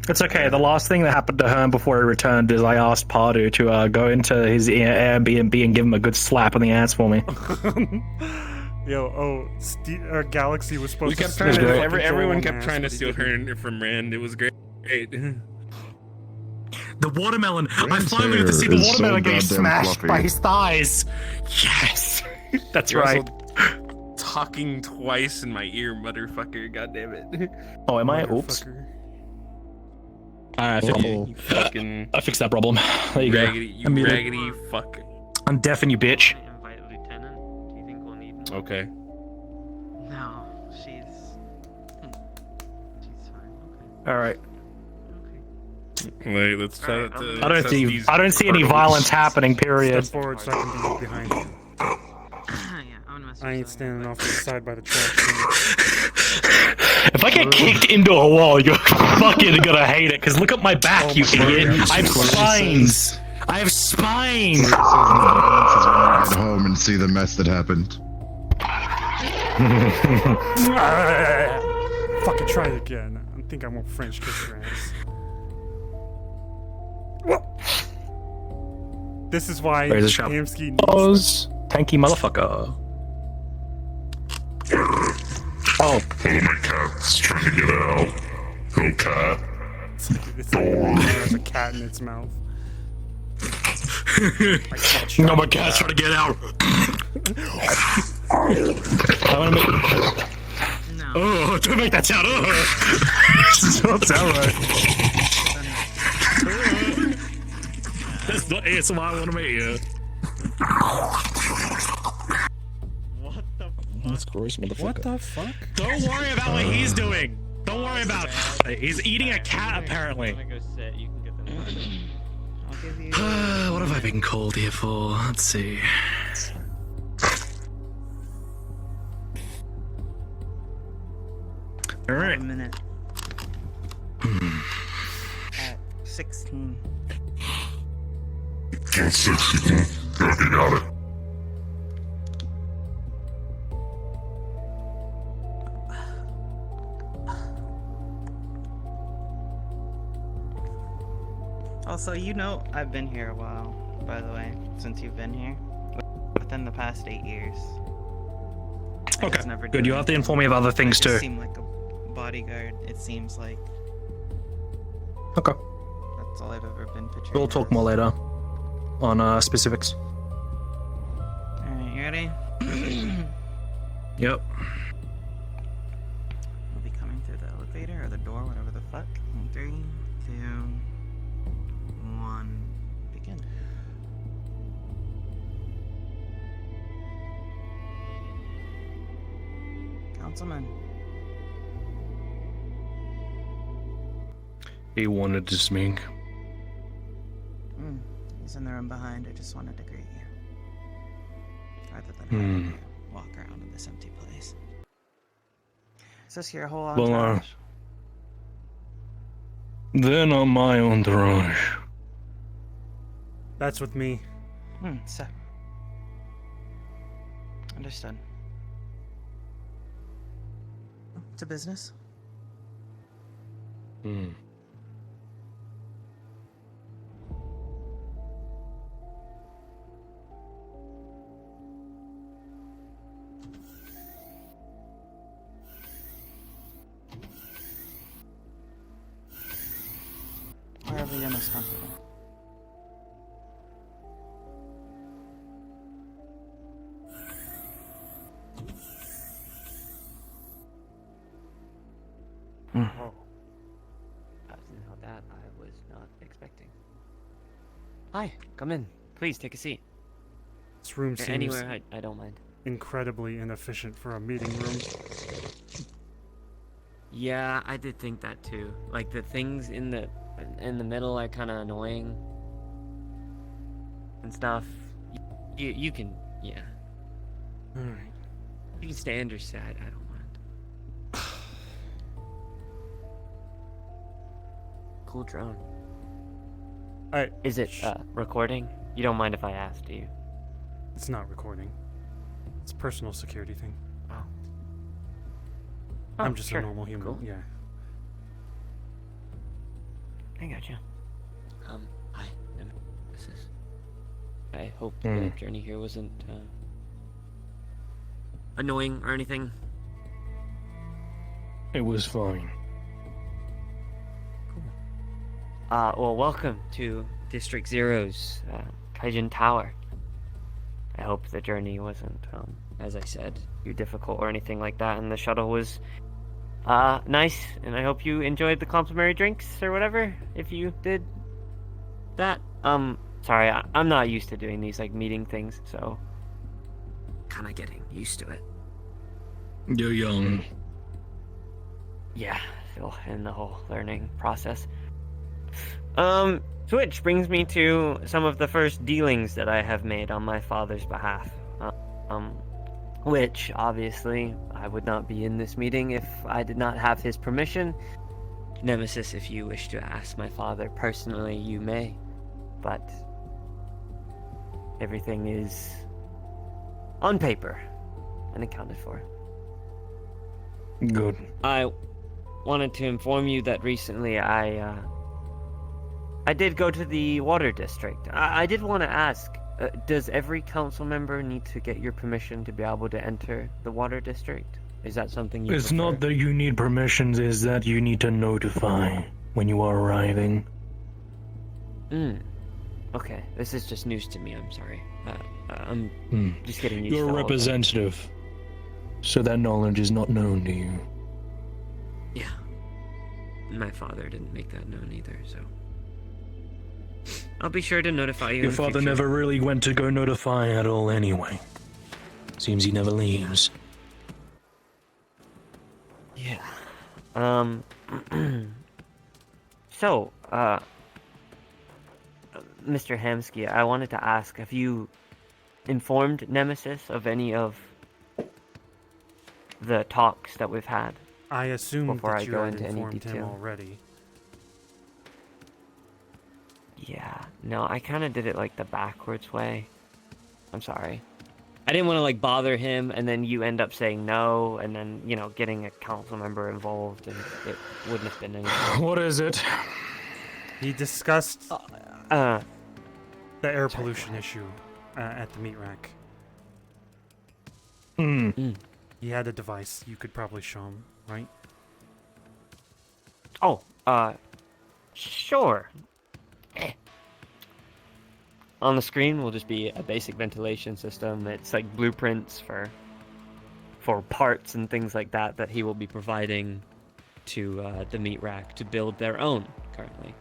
It's okay. The last thing that happened to Herm before he returned is I asked Pardu to go into his Airbnb and give him a good slap on the ass for me. Galaxy was supposed to steal everyone kept trying to steal her from Rand. It was great. The watermelon! Rand's I finally got to see the hair is watermelon so getting goddamn smashed fluffy. by his thighs! Yes! That's You're right. also talking twice in my ear, motherfucker. God damn it. Oh, am I? Oops. I You fucking fixed that problem. There you raggedy, go. you raggedy fuck. I'm deafing you, bitch. Invite Lieutenant. Do you think we'll need more? Okay. No, she's fine. Okay. Alright. Wait, let's try Alright, to. I don't see any violence happening, period. Step forward so I can be behind you. Yeah, I'm gonna message I ain't something standing up. off to the side by the track. If I get kicked into a wall, you're fucking gonna hate it, because look at my back, Oh you my idiot. God. I have spines! I have spines! When I get home and see the mess that happened. Fucking try it again. I think I won't French kiss your ass. This is why Razor sharp Hamsky needs claws. Tanky motherfucker. Oh. My cat's trying to get out. Hello, cat. it's like it has a cat in its mouth. No, my cat's trying to get out. I wanna make... No. Oh, don't make that sound. This doesn't sound right. That's not ASMR I want to make you. What the fuck? That's gross, motherfucker. What the fuck? Don't worry about what he's doing. Don't worry about it. He's eating a cat, apparently. I'm gonna go sit. You can get the number. I'll give you. What have I been called here for? Let's see. All right. A minute. At 16. Can't 60. Okay, got it. Also, you know, I've been here a while, by the way, since you've been here. Within the past 8 years. I just Okay, never good. did You have to anything. inform me of other things I too. just seem like a bodyguard, it seems like. Okay. That's all I've ever been portrayed We'll talk as. more later on specifics. Alright, you ready? Yep. We'll be coming through the elevator or the door, whatever the fuck. In 3, 2, 1, begin. Councilman. He wanted to smink. He's in the room behind. I just wanted to greet you. Rather than having you walk around in this empty place. Is this your whole Well, entourage? They're not my entourage. That's with me. So. Understood. To business? Wherever you're most comfortable. Now that I was not expecting. Hi, come in. Please take a seat. This room Or seems anywhere, I don't mind. incredibly inefficient for a meeting room. Yeah, I did think that too. Like the things in the middle are kind of annoying and stuff. You can, yeah. Alright. You can stand or sit. I don't mind. Cool drone. Alright. Is it recording? You don't mind if I ask, do you? It's not recording. It's a personal security thing. Oh. I'm just sure. a normal human. Cool. Yeah. I gotcha. Hi, Nemesis. I hope the journey here wasn't annoying or anything. It was fine. Well, welcome to District Zero's Kaijin Tower. I hope the journey wasn't, as I said, too difficult or anything like that, and the shuttle was nice, and I hope you enjoyed the complimentary drinks or whatever, if you did that. Sorry, I'm not used to doing these, like, meeting things, so kind of getting used to it. You're young. Yeah, still in the whole learning process. Which brings me to some of the first dealings that I have made on my father's behalf. Which, obviously, I would not be in this meeting if I did not have his permission. Nemesis, if you wish to ask my father personally, you may. But everything is on paper and accounted for. Good. I wanted to inform you that recently I did go to the water district. I did want to ask, does every council member need to get your permission to be able to enter the water district? Is that something you It's prefer? not that you need permissions, it's that you need to notify when you are arriving. Okay, this is just news to me, I'm sorry. I'm just getting used to You're a all of that. representative, so that knowledge is not known to you. Yeah. My father didn't make that known either, so... I'll be sure to notify you Your in the father future. never really went to go notify at all anyway. Seems he never leaves. Yeah. So, Mr. Hamsky, I wanted to ask, have you informed Nemesis of any of the talks that we've had? I assumed Before that I you go had into any informed him detail. already. Yeah, no, I kind of did it like the backwards way. I'm sorry. I didn't want to like bother him, and then you end up saying no, and then, you know, getting a council member involved, and it wouldn't have been anything. What is it? He discussed Uh, the air pollution issue at the meat rack. He had a device. You could probably show him, right? Oh, sure. On the screen will just be a basic ventilation system. It's like blueprints for parts and things like that that he will be providing to the meat rack to build their own currently.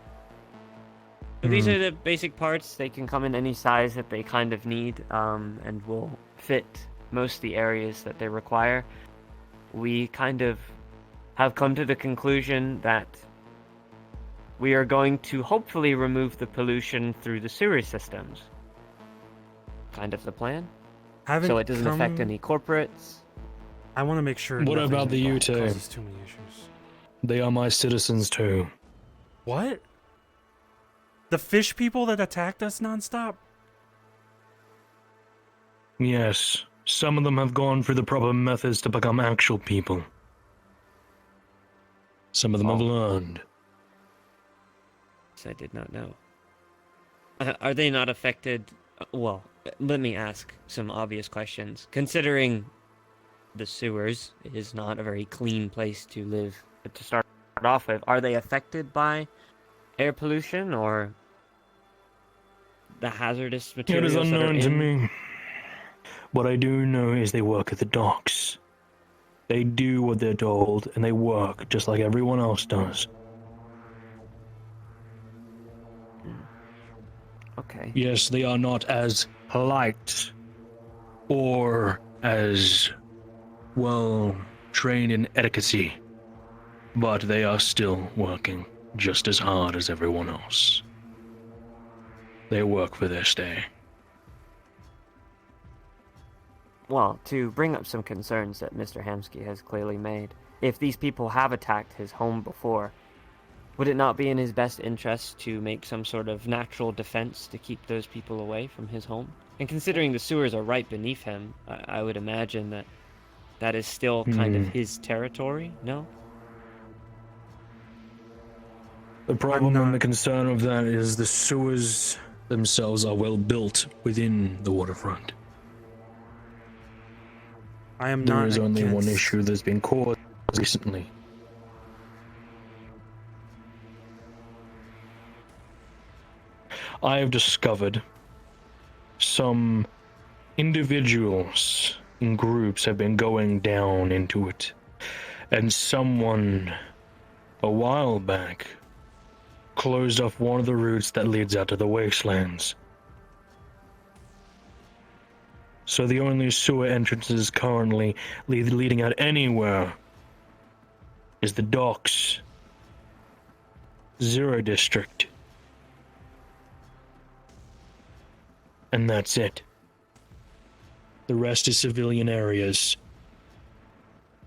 So these are the basic parts. They can come in any size that they kind of need, and will fit most of the areas that they require. We kind of have come to the conclusion that we are going to hopefully remove the pollution through the sewer systems. Kind of the plan. So it doesn't affect any corporates. I want to make sure. What nothing about the U2? causes too many issues. They are my citizens too. What? The fish people that attacked us nonstop? Yes, some of them have gone through the proper methods to become actual people. Some of them have learned. I did not know. Are they not affected? Well, let me ask some obvious questions. Considering the sewers is not a very clean place to live to start off with, are they affected by air pollution or the hazardous It materials is unknown that to are in? me. What I do know is they work at the docks. They do what they're told, and they work just like everyone else does. Okay. Yes, they are not as polite or as well trained in etiquette, but they are still working just as hard as everyone else. They work for their stay. Well, to bring up some concerns that Mr. Hamsky has clearly made, if these people have attacked his home before, would it not be in his best interest to make some sort of natural defense to keep those people away from his home? And considering the sewers are right beneath him, I would imagine that that is still kind of his territory, no? The problem not- and the concern of that is the sewers themselves are well built within the waterfront. I am There not is only one against- issue that's been caused recently. I have discovered some individuals in groups have been going down into it, and someone a while back closed off one of the routes that leads out to the wastelands. So the only sewer entrances currently leading out anywhere is the docks, Zero District, and that's it. The rest is civilian areas.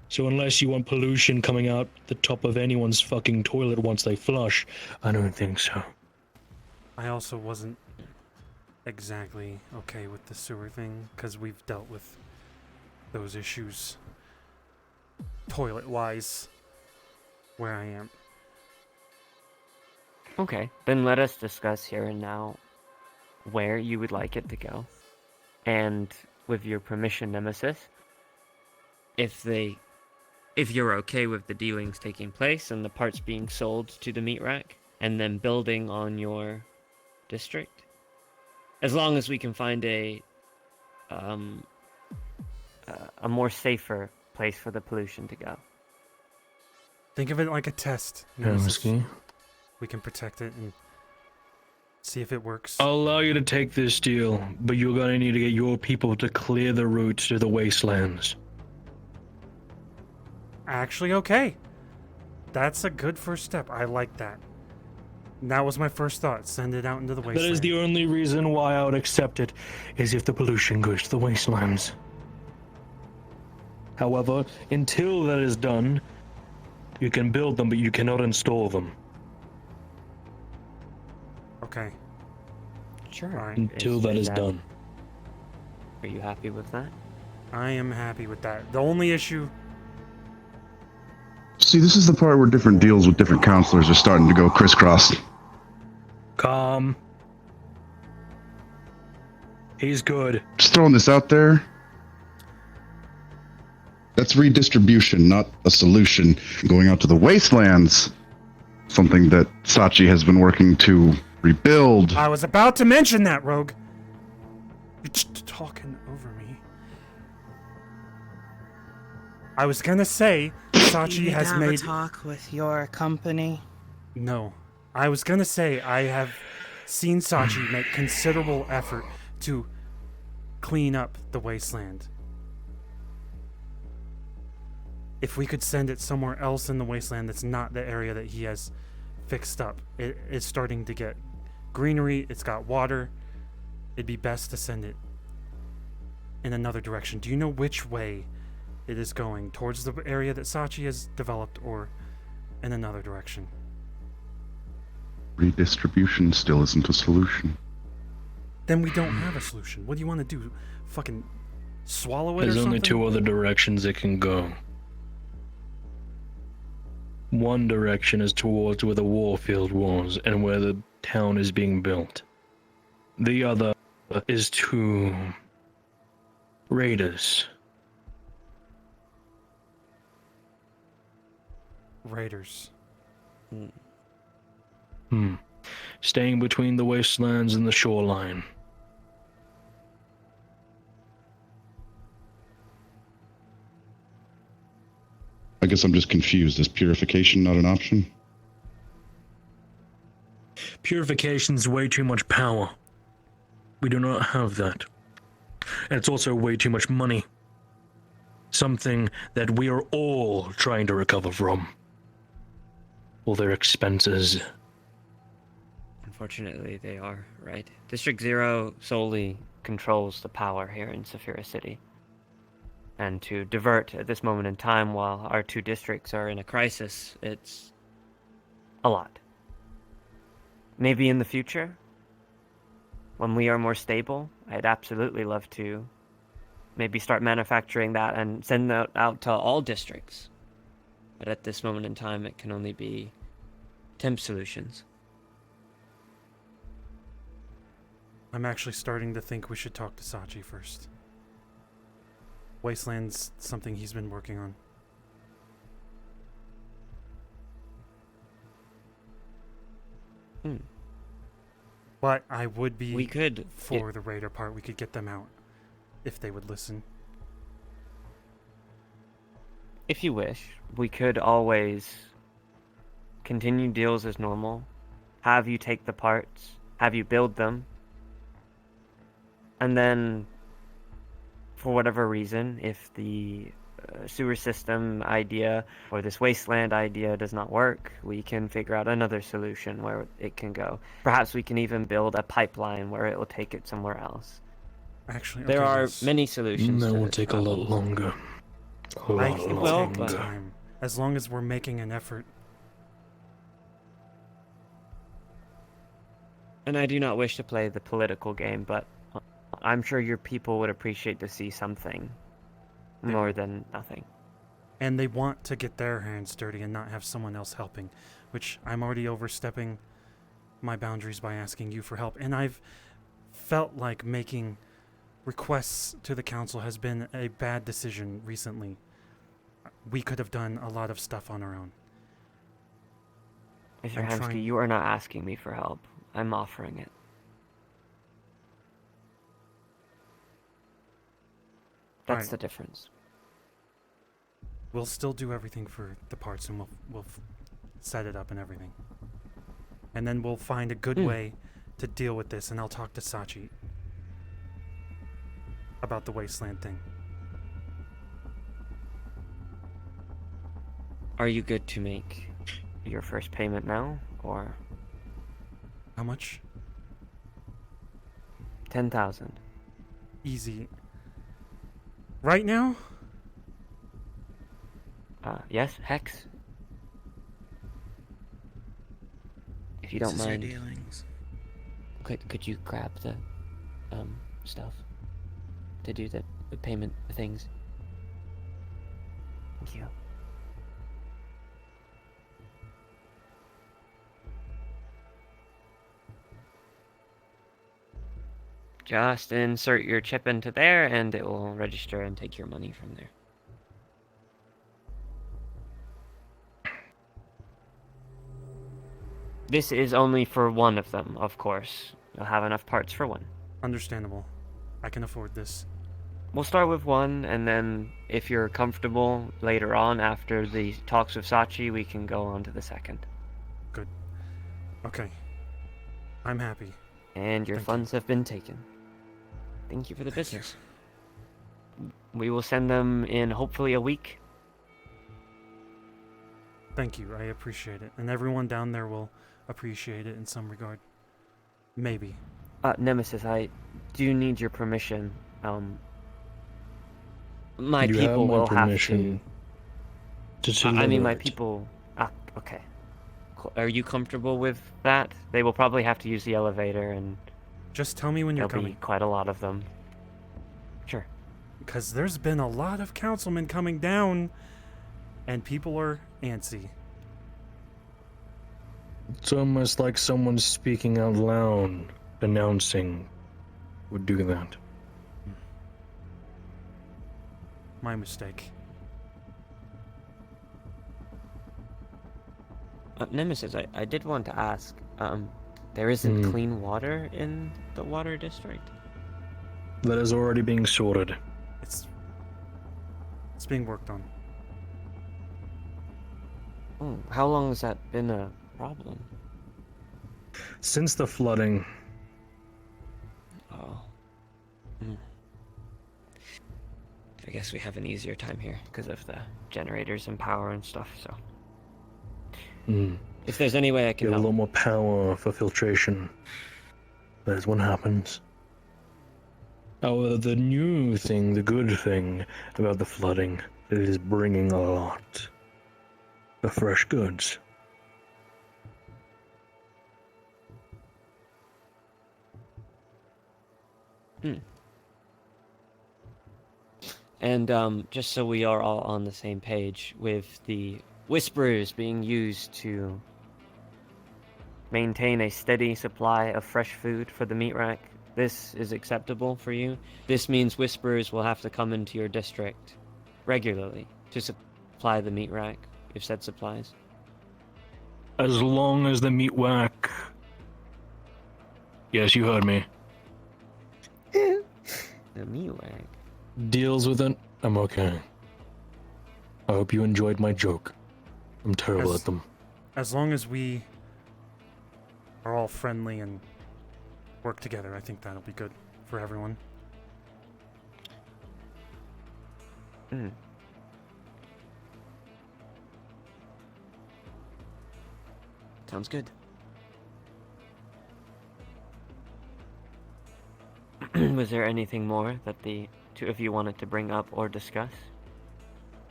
So unless you want pollution coming out the top of anyone's fucking toilet once they flush, I don't think so. I also wasn't exactly okay with the sewer thing, because we've dealt with those issues toilet-wise where I am. Okay, then let us discuss here and now where you would like it to go. And with your permission, Nemesis, if you're okay with the dealings taking place and the parts being sold to the meat rack and then building on your district, as long as we can find a more safer place for the pollution to go. Think of it like a test. Nemesis. Whiskey. We can protect it and see if it works. I'll allow you to take this deal, but you're gonna need to get your people to clear the route to the wastelands. Actually, okay. That's a good first step. I like that. And that was my first thought. Send it out into the wasteland. That is the only reason why I would accept it, is if the pollution goes to the wastelands. However, until that is done, you can build them, but you cannot install them. Okay. Sure. Alright. Until that is done. Are you happy with that? I am happy with that. The only issue... See, this is the part where different deals with different counselors are starting to go crisscross. Calm. He's good. Just throwing this out there. That's redistribution, not a solution. Going out to the wastelands, something that Sachi has been working to rebuild. I was about to mention that, Rogue. You're just talking over me. I was gonna say, Sachi You has have made... a talk with your company. No. I was gonna say, I have seen Sachi make considerable effort to clean up the wasteland. If we could send it somewhere else in the wasteland that's not the area that he has fixed up. It is starting to get greenery, it's got water. It'd be best to send it in another direction. Do you know which way it is going? Towards the area that Sachi has developed, or in another direction? Redistribution still isn't a solution. Then we don't have a solution. What do you want to do? Fucking swallow it There's or only something? two other directions it can go. One direction is towards where the warfield was and where the town is being built. The other is to raiders. Raiders. Staying between the wastelands and the shoreline. I guess I'm just confused. Is purification not an option? Purification's way too much power. We do not have that. And it's also way too much money. Something that we are all trying to recover from. All their expenses. Unfortunately, they are, right? District 0 solely controls the power here in Saphira City. And to divert at this moment in time while our two districts are in a crisis, it's a lot. Maybe in the future, when we are more stable, I'd absolutely love to maybe start manufacturing that and send that out to all districts. But at this moment in time, it can only be temp solutions. I'm actually starting to think we should talk to Sachi first. Wasteland's something he's been working on. Hmm. But I would be We could for the raider part. We could get them out if they would listen. if you wish, we could always continue deals as normal, have you take the parts, have you build them, and then, for whatever reason, if the sewer system idea or this wasteland idea does not work, we can figure out another solution where it can go. Perhaps we can even build a pipeline where it will take it somewhere else. Actually, There okay, are yes. many solutions. That to will this take a lot problem. longer. A I lot can Well, take but- time as long as we're making an effort. And I do not wish to play the political game, but I'm sure your people would appreciate to see something more than nothing. And they want to get their hands dirty and not have someone else helping, which I'm already overstepping my boundaries by asking you for help. And I've felt like making requests to the council has been a bad decision recently. We could have done a lot of stuff on our own. Mr. I'm Hamsky, trying- you are not asking me for help. I'm offering it. That's Alright. the difference. We'll still do everything for the parts, and we'll set it up and everything. And then we'll find a good way to deal with this, and I'll talk to Sachi about the wasteland thing. Are you good to make your first payment now, or How much? 10,000? Easy. Right now? Yes, Hex. If you don't This is your mind, dealings. could you grab the stuff to do the payment things? Thank you. Just insert your chip into there and it will register and take your money from there. This is only for one of them, of course. You'll have enough parts for one. Understandable. I can afford this. We'll start with one, and then if you're comfortable later on after the talks with Sachi, we can go on to the second. Okay. I'm happy. And your Thank you. funds have been taken. Thank you for the Thank you. business. We will send them in hopefully a week. Thank you. I appreciate it. And everyone down there will appreciate it in some regard. Maybe. Nemesis, I do need your permission. My You have people my will permission to have to. I mean, my deliver it. people. Okay. Cool. Are you comfortable with that? They will probably have to use the elevator, and Just tell me when you're there'll be coming. quite a lot of them. Sure. Because there's been a lot of councilmen coming down, and people are antsy. It's almost like someone speaking out loud, announcing, would do that. My mistake. Nemesis, I did want to ask. There isn't Hmm. clean water in the water district. That is already being sorted. It's being worked on. How long has that been a problem? Since the flooding, Oh. I guess we have an easier time here because of the generators and power and stuff, so. If there's any way I can get a help. lot more power for filtration. That is what happens. However, the new thing, the good thing about the flooding, it is bringing a lot of fresh goods. And just so we are all on the same page with the whisperers being used to maintain a steady supply of fresh food for the meat rack. This is acceptable for you. This means Whisperers will have to come into your district regularly to supply the meat rack with said supplies. As long as the meat whack. Yes, you heard me. The meat rack? Deals with it, I'm okay. I hope you enjoyed my joke. I'm terrible at them. As long as we are all friendly and work together, I think that'll be good for everyone. Mm. Sounds good. Was there anything more that the two of you wanted to bring up or discuss?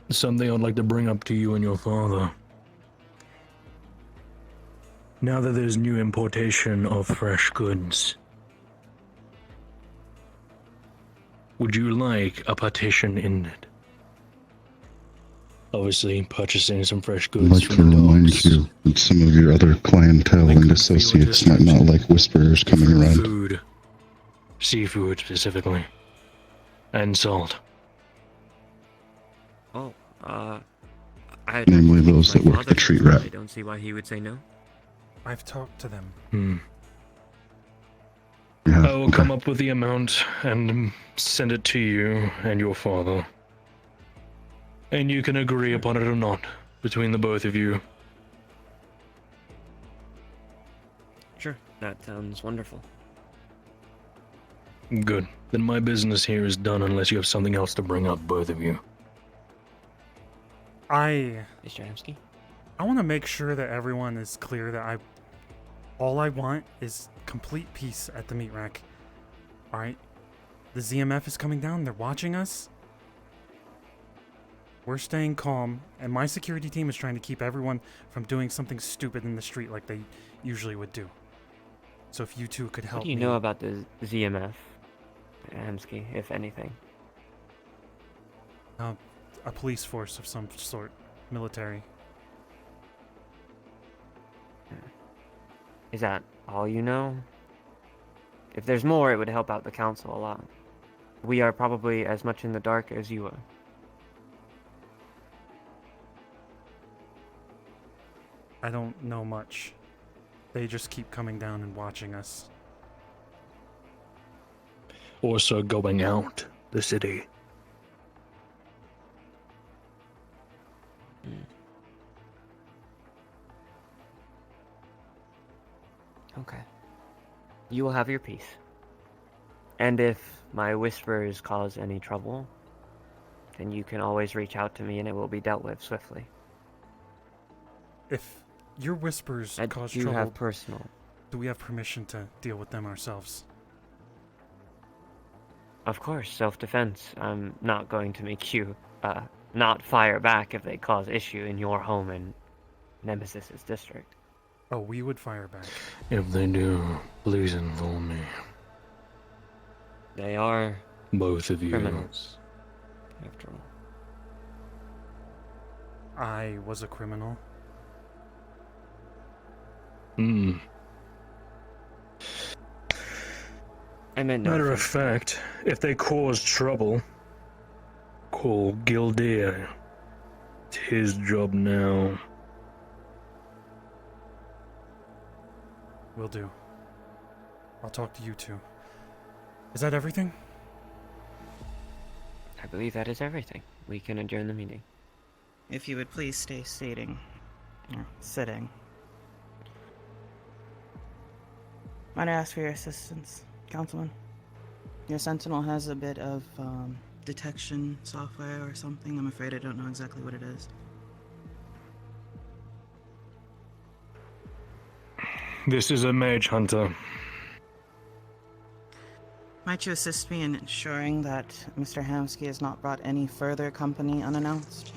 Something I'd like to bring up to you and your father. Now that there's new importation of fresh goods, would you like a partition in it? Obviously, purchasing some fresh I'd goods like to from the remind docks. you that some of your other clientele Like and good for your associates might district. not like whisperers coming Different around. Food, seafood specifically, and salt. Oh, I Namely don't think those my that work father the treat does, but wrap. I don't see why he would say no. I've talked to them. Yeah, I will come up with the amount and send it to you and your father. And you can agree upon it or not, between the both of you. Sure, that sounds wonderful. Good. Then my business here is done unless you have something else to bring up, both of you. I Mr. Amsky? want to make sure that everyone is clear that all I want is complete peace at the meat rack. All right, the ZMF is coming down. They're watching us. We're staying calm, and my security team is trying to keep everyone from doing something stupid in the street like they usually would do. So if you two could help What do you me. know about the ZMF, Amsky, if anything? A police force of some sort, military. Is that all you know? If there's more, it would help out the council a lot. We are probably as much in the dark as you are. I don't know much. They just keep coming down and watching us. Also going out the city. Okay. You will have your peace. And if my whispers cause any trouble, then you can always reach out to me and it will be dealt with swiftly. If your whispers I cause do trouble, have personal. do we have permission to deal with them ourselves? Of course, self-defense. I'm not going to make you, not fire back if they cause issue in your home in Nemesis's district. Oh, we would fire back. If they do, please inform me. They are Both of you. criminals, after all. I was a criminal. Hmm. I meant no Matter of offense. fact, if they cause trouble, call Gildear. It's his job now. Will do. I'll talk to you two. Is that everything? I believe that is everything. We can adjourn the meeting. If you would please stay sitting. Might I ask for your assistance, Councilman? Your Sentinel has a bit of detection software or something. I'm afraid I don't know exactly what it is. This is a mage hunter. Might you assist me in ensuring that Mr. Hamsky has not brought any further company unannounced?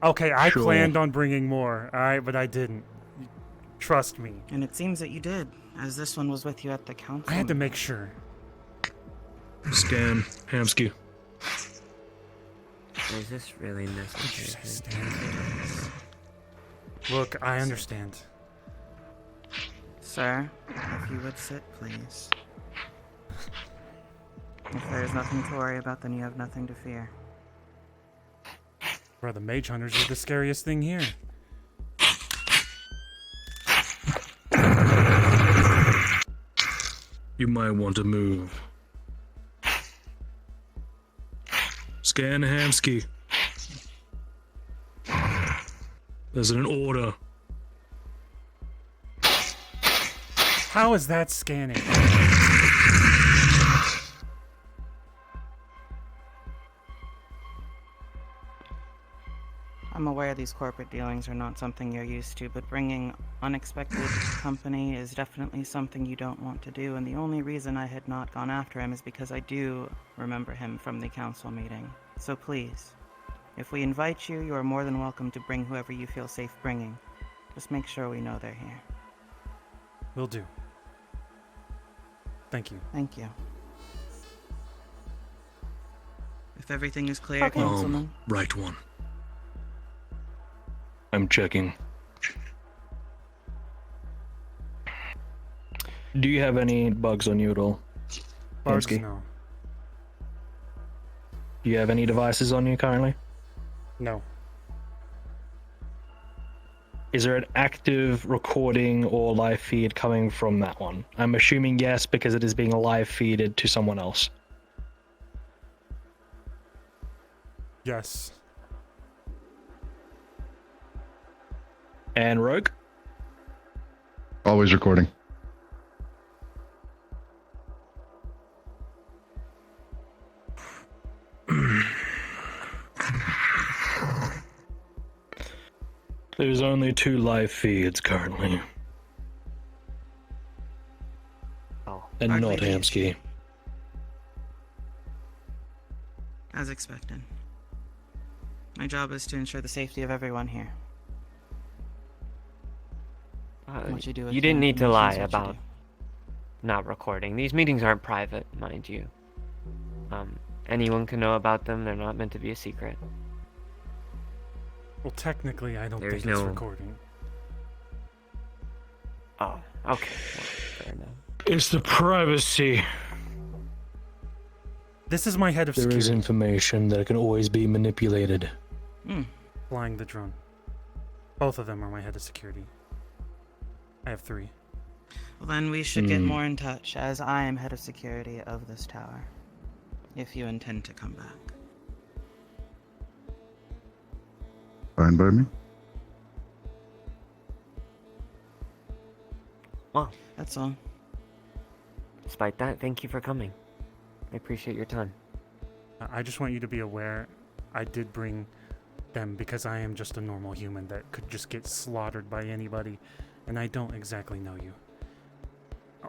Okay, I Sure. planned on bringing more, alright, but I didn't. Trust me. And it seems that you did, as this one was with you at the council. I had to make sure. Stan Hamsky. Is this really necessary? Look, I understand. Sir, if you would sit, please. If there is nothing to worry about, then you have nothing to fear. Bro, the mage hunters are the scariest thing here. You might want to move. Scan Hamsky. There's an order. How is that scanning? I'm aware these corporate dealings are not something you're used to, but bringing unexpected company is definitely something you don't want to do, and the only reason I had not gone after him is because I do remember him from the council meeting. So please, if we invite you, you are more than welcome to bring whoever you feel safe bringing. Just make sure we know they're here. Will do. Thank you. Thank you. If everything is clear, Councilman. Right one. I'm checking. Do you have any bugs on you at all? Bugs, Hamsky? no. Do you have any devices on you currently? No. Is there an active recording or live feed coming from that one? I'm assuming yes, because it is being live feeded to someone else. Yes. And Rogue? Always recording. There's only 2 live feeds currently. Oh, And Hardly not the issue. Hamsky. As expected. My job is to ensure the safety of everyone here. What you do with you the didn't need to information lie is what you about do. not recording. These meetings aren't private, mind you. Anyone can know about them. They're not meant to be a secret. Well, technically, I don't There's think it's no- recording. Oh, okay. Well, fair enough. It's the privacy. This is my head of There security. is information that can always be manipulated. Flying the drone. Both of them are my head of security. I have 3. Well, then we should get more in touch, as I am head of security of this tower. If you intend to come back. Fine by me. Well, That's all. despite that, thank you for coming. I appreciate your time. I just want you to be aware, I did bring them because I am just a normal human that could just get slaughtered by anybody, and I don't exactly know you.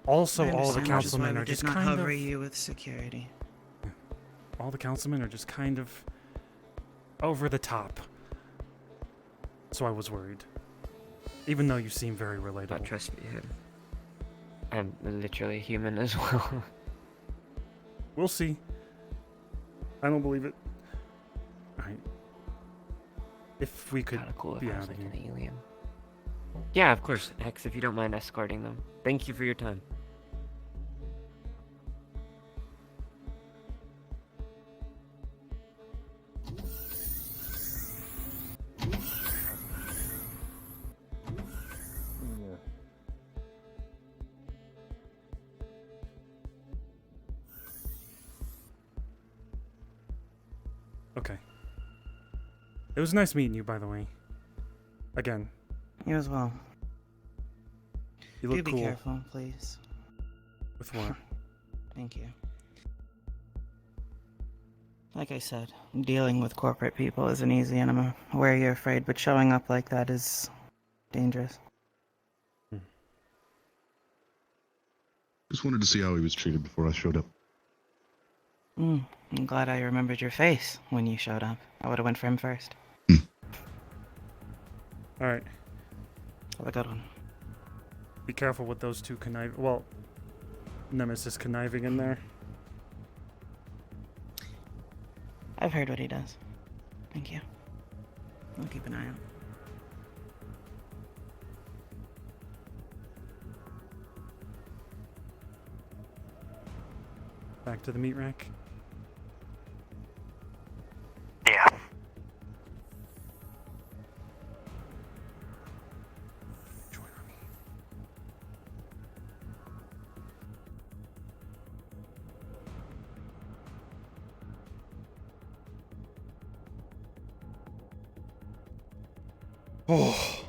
Also, I all the understand, which is why councilmen we are did just not kind hover of... you with security. All the councilmen are just kind of over the top. So I was worried. Even though you seem very relatable. But trust me, I'm literally human as well. We'll see. I don't believe it. Alright. If we could Kinda cool if be I out was of like here. an alien. Yeah, of course, X, if you don't mind escorting them. Thank you for your time. Okay. It was nice meeting you, by the way. Again, You as well. you Do look be cool. careful, please. With what? Thank you. Like I said, dealing with corporate people isn't easy, and I'm aware you're afraid, but showing up like that is dangerous. Just wanted to see how he was treated before I showed up. I'm glad I remembered your face when you showed up. I would have went for him first. Alright. Have a good one. Be careful with those two well, Nemesis conniving in there. I've heard what he does. Thank you. I'll keep an eye out. back to the meat rack? Yeah. Join army. Oh,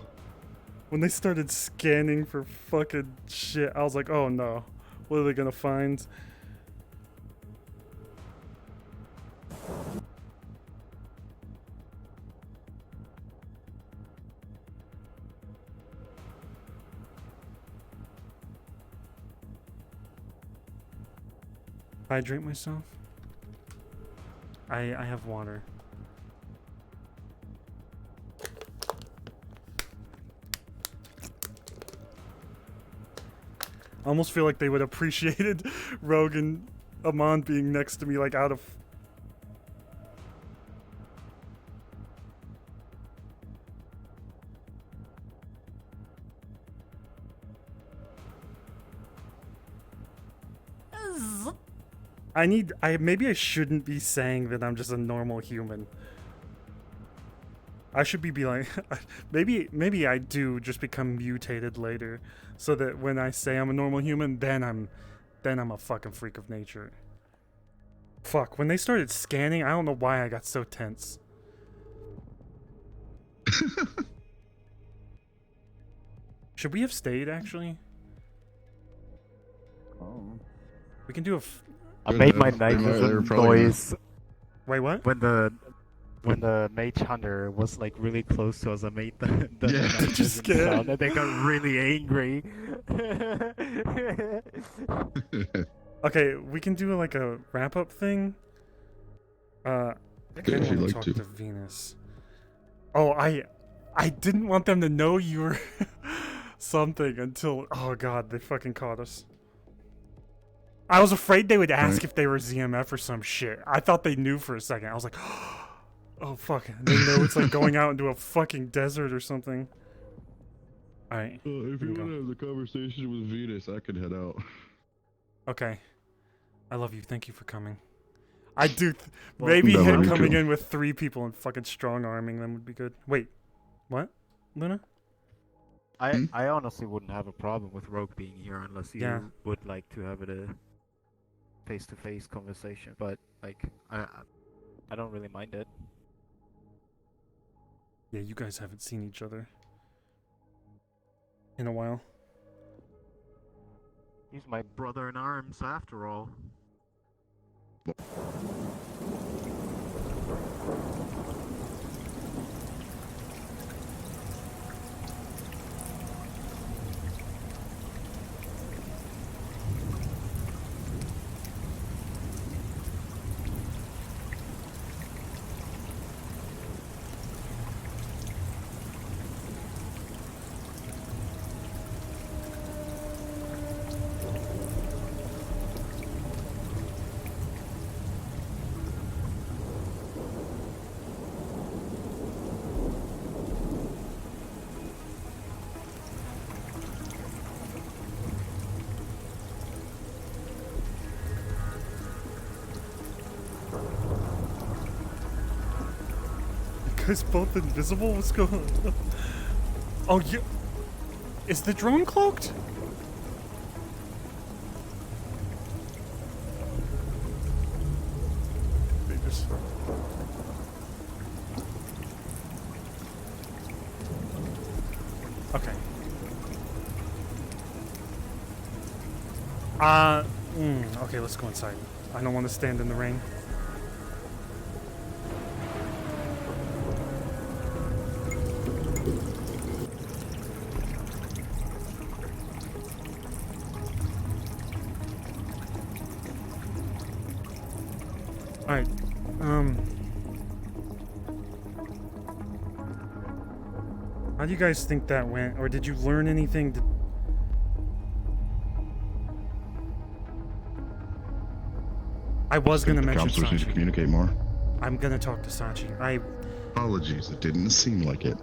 when they started scanning for fucking shit, I was like, oh no, what are they gonna find? Hydrate myself. I have water. I almost feel like they would have appreciated Rogue and Amon being next to me, like out of. Maybe I shouldn't be saying that I'm just a normal human. I should be like, maybe I do just become mutated later, so that when I say I'm a normal human, then I'm a fucking freak of nature. Fuck, when they started scanning, I don't know why I got so tense. Should we have stayed, actually? Oh. We can do a I made my They were night probably noise Wait, what? when the mage hunter was like really close to us. I made the Yeah. night Did you vision scare? sound, and they got really angry. Okay, we can do like a wrap-up thing. I kind if of you'd want like talk to. to Venus. Oh, I didn't want them to know you were something until, oh god, they fucking caught us. I was afraid they would ask Right. if they were ZMF or some shit. I thought they knew for a second. I was like, oh fuck, they know it's like going out into a fucking desert or something. Alright. If we you can want go. to have the conversation with Venus, I could head out. Okay. I love you. Thank you for coming. I do. Well, Maybe that would be coming cool. in with 3 people and fucking strong arming them would be good. Wait. What? Luna? I honestly wouldn't have a problem with Rogue being here unless you Yeah. would like to have it a face-to-face conversation. But like, I don't really mind it. Yeah, you guys haven't seen each other in a while. He's my brother in arms, after all. You guys both invisible? What's going on? Oh, you. Is the drone cloaked? They just. Okay. Okay, let's go inside. I don't want to stand in the rain. Alright, how do you guys think that went? Or did you learn anything? I was gonna The mention counselors need to Sachi. communicate more. I'm gonna talk to Sachi. Apologies, it didn't seem like it.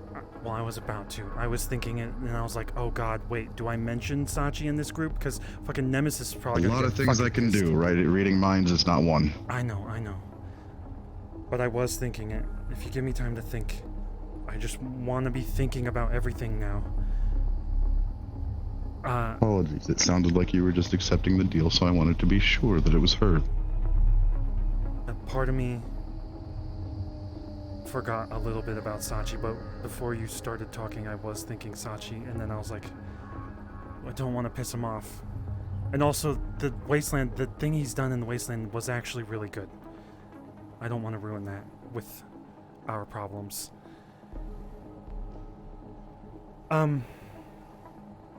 Well, I was about to. I was thinking it, and I was like, oh god, wait, do I mention Sachi in this group? Because fucking Nemesis is A probably gonna lot get of things I fucking can pissed. do, right? Reading minds is not one. I know. But I was thinking it. If you give me time to think, I just want to be thinking about everything now. Apologies. It sounded like you were just accepting the deal, so I wanted to be sure that it was her. A part of me forgot a little bit about Sachi, but before you started talking, I was thinking Sachi, and then I was like, I don't want to piss him off. And also, the Wasteland, the thing he's done in the Wasteland was actually really good. I don't want to ruin that with our problems.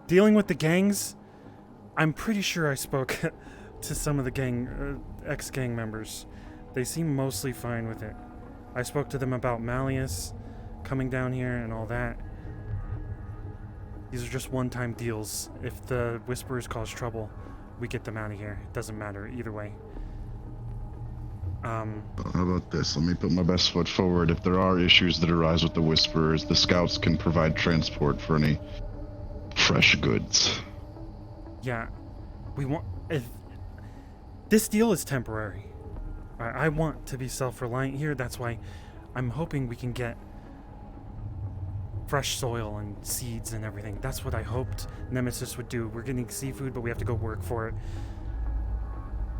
Dealing with the gangs, I'm pretty sure I spoke to some of the ex-gang members. They seem mostly fine with it. I spoke to them about Malleus coming down here and all that. These are just one-time deals. If the Whisperers cause trouble, we get them out of here. It doesn't matter either way. How about this? Let me put my best foot forward. If there are issues that arise with the Whisperers, the Scouts can provide transport for any fresh goods. Yeah, this deal is temporary. I want to be self-reliant here. That's why I'm hoping we can get fresh soil and seeds and everything. That's what I hoped Nemesis would do. We're getting seafood, but we have to go work for it.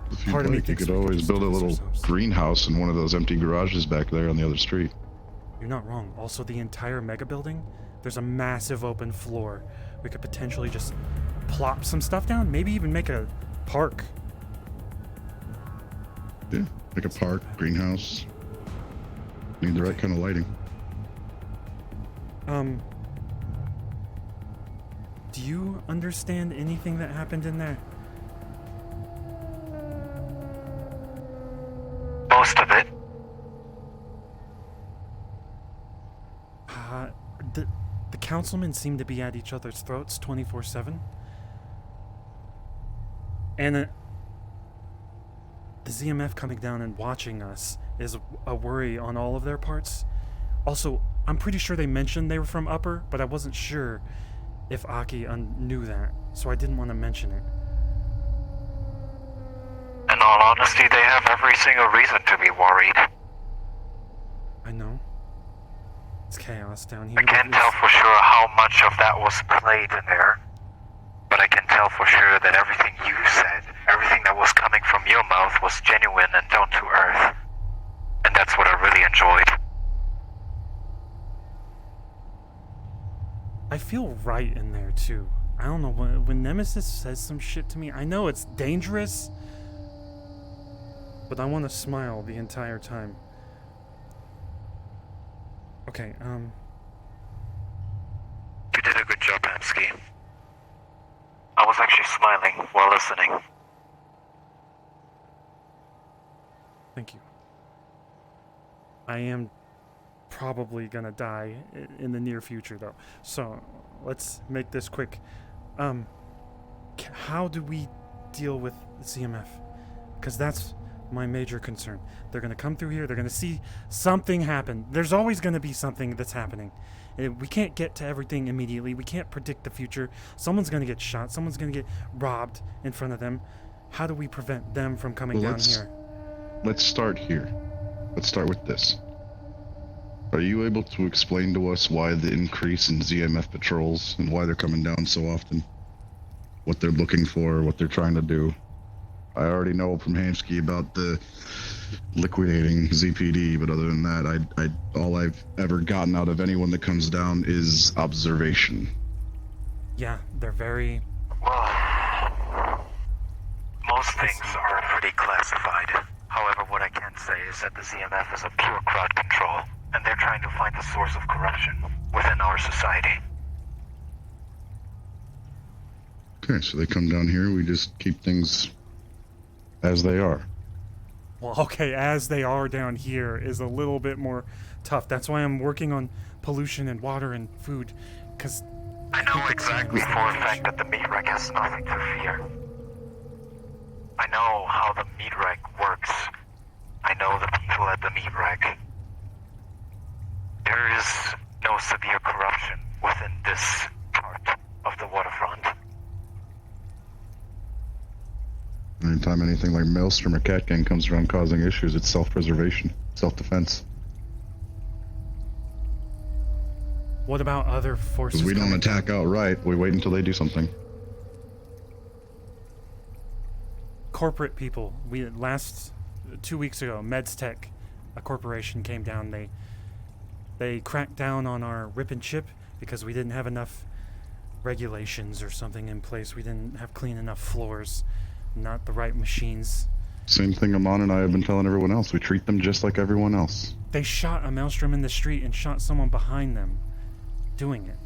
If you'd like, you could always build a little greenhouse in one of those empty garages back there on the other street. You're not wrong. Also, the entire mega building, there's a massive open floor. We could potentially just plop some stuff down, maybe even make a park. Yeah, like a park, greenhouse. Need the right kind of lighting. Do you understand anything that happened in there? Most of it. The councilmen seem to be at each other's throats 24/7. And the ZMF coming down and watching us is a worry on all of their parts. Also, I'm pretty sure they mentioned they were from Upper, but I wasn't sure if Akki knew that, so I didn't want to mention it. In all honesty, they have every single reason to be worried. I know. It's chaos down here. I can't tell for sure how much of that was played in there, but I can tell for sure that everything you said, everything that was coming from your mouth was genuine and down to earth. And that's what I really enjoyed. I feel right in there too. I don't know, when Nemesis says some shit to me, I know it's dangerous, but I want to smile the entire time. Okay, You did a good job, Hamsky. I was actually smiling while listening. thank you. I am probably gonna die in the near future though, so let's make this quick. How do we deal with CMF? Because that's my major concern. They're gonna come through here, they're gonna see something happen. There's always gonna be something that's happening. We can't get to everything immediately. We can't predict the future. Someone's gonna get shot, someone's gonna get robbed in front of them. How do we prevent them from coming down here? Let's start here. Let's start with this. Are you able to explain to us why the increase in ZMF patrols and why they're coming down so often? What they're looking for, what they're trying to do? I already know from Hamsky about the liquidating ZPD, but other than that, all I've ever gotten out of anyone that comes down is observation. Yeah, they're very... Well, most things are pretty classified. However, what I can say is that the ZMF is a pure crowd control, and they're trying to find the source of corruption within our society. Okay, so they come down here, we just keep things as they are. Well, okay, as they are down here is a little bit more tough. That's why I'm working on pollution and water and food, because... I know exactly for a fact that the meat rack has nothing to fear. I know how the meat rack works. I know the people at the meat rack. There is no severe corruption within this part of the waterfront. Anytime anything like Maelstrom or Cat Gang comes around causing issues, it's self-preservation, self-defense. What about other forces? Because we don't coming attack down? outright, we wait until they do something. Corporate people. 2 weeks ago, MedsTech, a corporation, came down. They cracked down on our rip and chip because we didn't have enough regulations or something in place. We didn't have clean enough floors, not the right machines. Same thing Amon and I have been telling everyone else. We treat them just like everyone else. They shot a Maelstrom in the street and shot someone behind them doing it.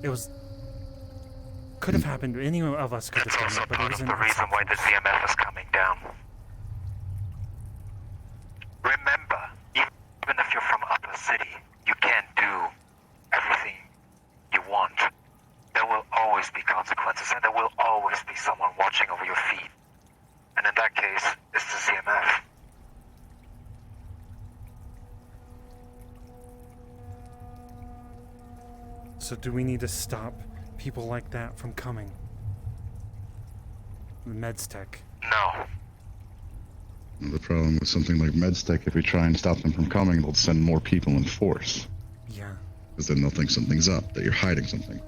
It was... could have happened. Any of us could have That's done also it, but it part was of an the reason why the ZMF is coming down. Remember, even if you're from Upper City, you can't do everything you want. There will always be consequences, and there will always be someone watching over your feet. And in that case, it's the ZMF. So do we need to stop people like that from coming? The MedsTech. No. The problem with something like MedsTech, if we try and stop them from coming, they'll send more people in force. Yeah. Because then they'll think something's up, that you're hiding something.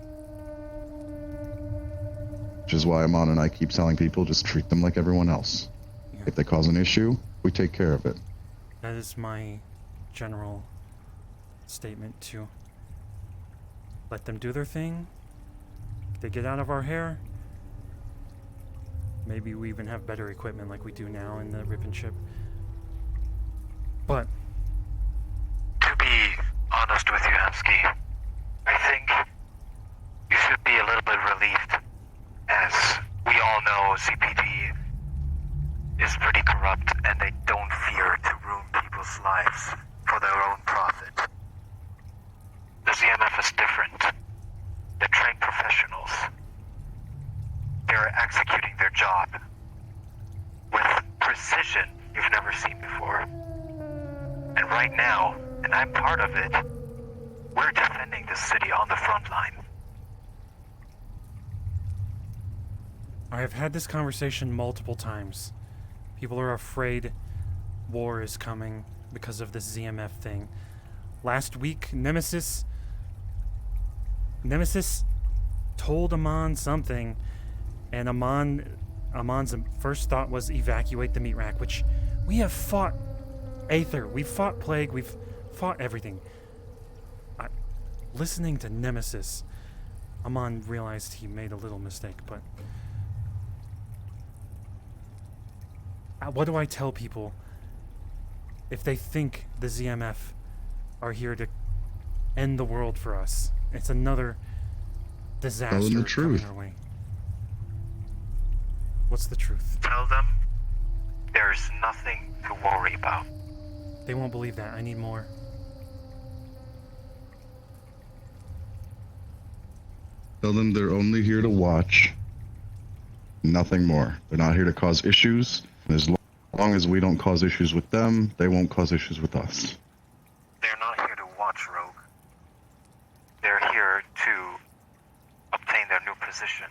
Which is why Amon and I keep telling people, just treat them like everyone else. Yeah. If they cause an issue, we take care of it. That is my general statement too. Let them do their thing. They get out of our hair. Maybe we even have better equipment like we do now in the rip and chip. But To be honest with you, Hemsky, I think you should be a little bit relieved. As we all know, CPD is pretty corrupt and they don't fear to ruin people's lives for their own profit. The ZMF is different. They're trained professionals. They're executing their job with precision you've never seen before. And right now, and I'm part of it, we're defending the city on the front line. I have had this conversation multiple times. People are afraid war is coming because of this ZMF thing. Last week, Nemesis told Amon something, and Amon's first thought was evacuate the meat rack, which we have fought Aether, we've fought Plague, we've fought everything. Listening to Nemesis, Amon realized he made a little mistake, but what do I tell people if they think the ZMF are here to end the world for us? It's another disaster Tell them the coming truth. our way. What's the truth? Tell them there's nothing to worry about. They won't believe that. I need more. Tell them they're only here to watch. Nothing more. They're not here to cause issues. And as long as we don't cause issues with them, they won't cause issues with us. They're not here to watch, Rogue. They're here to obtain their new position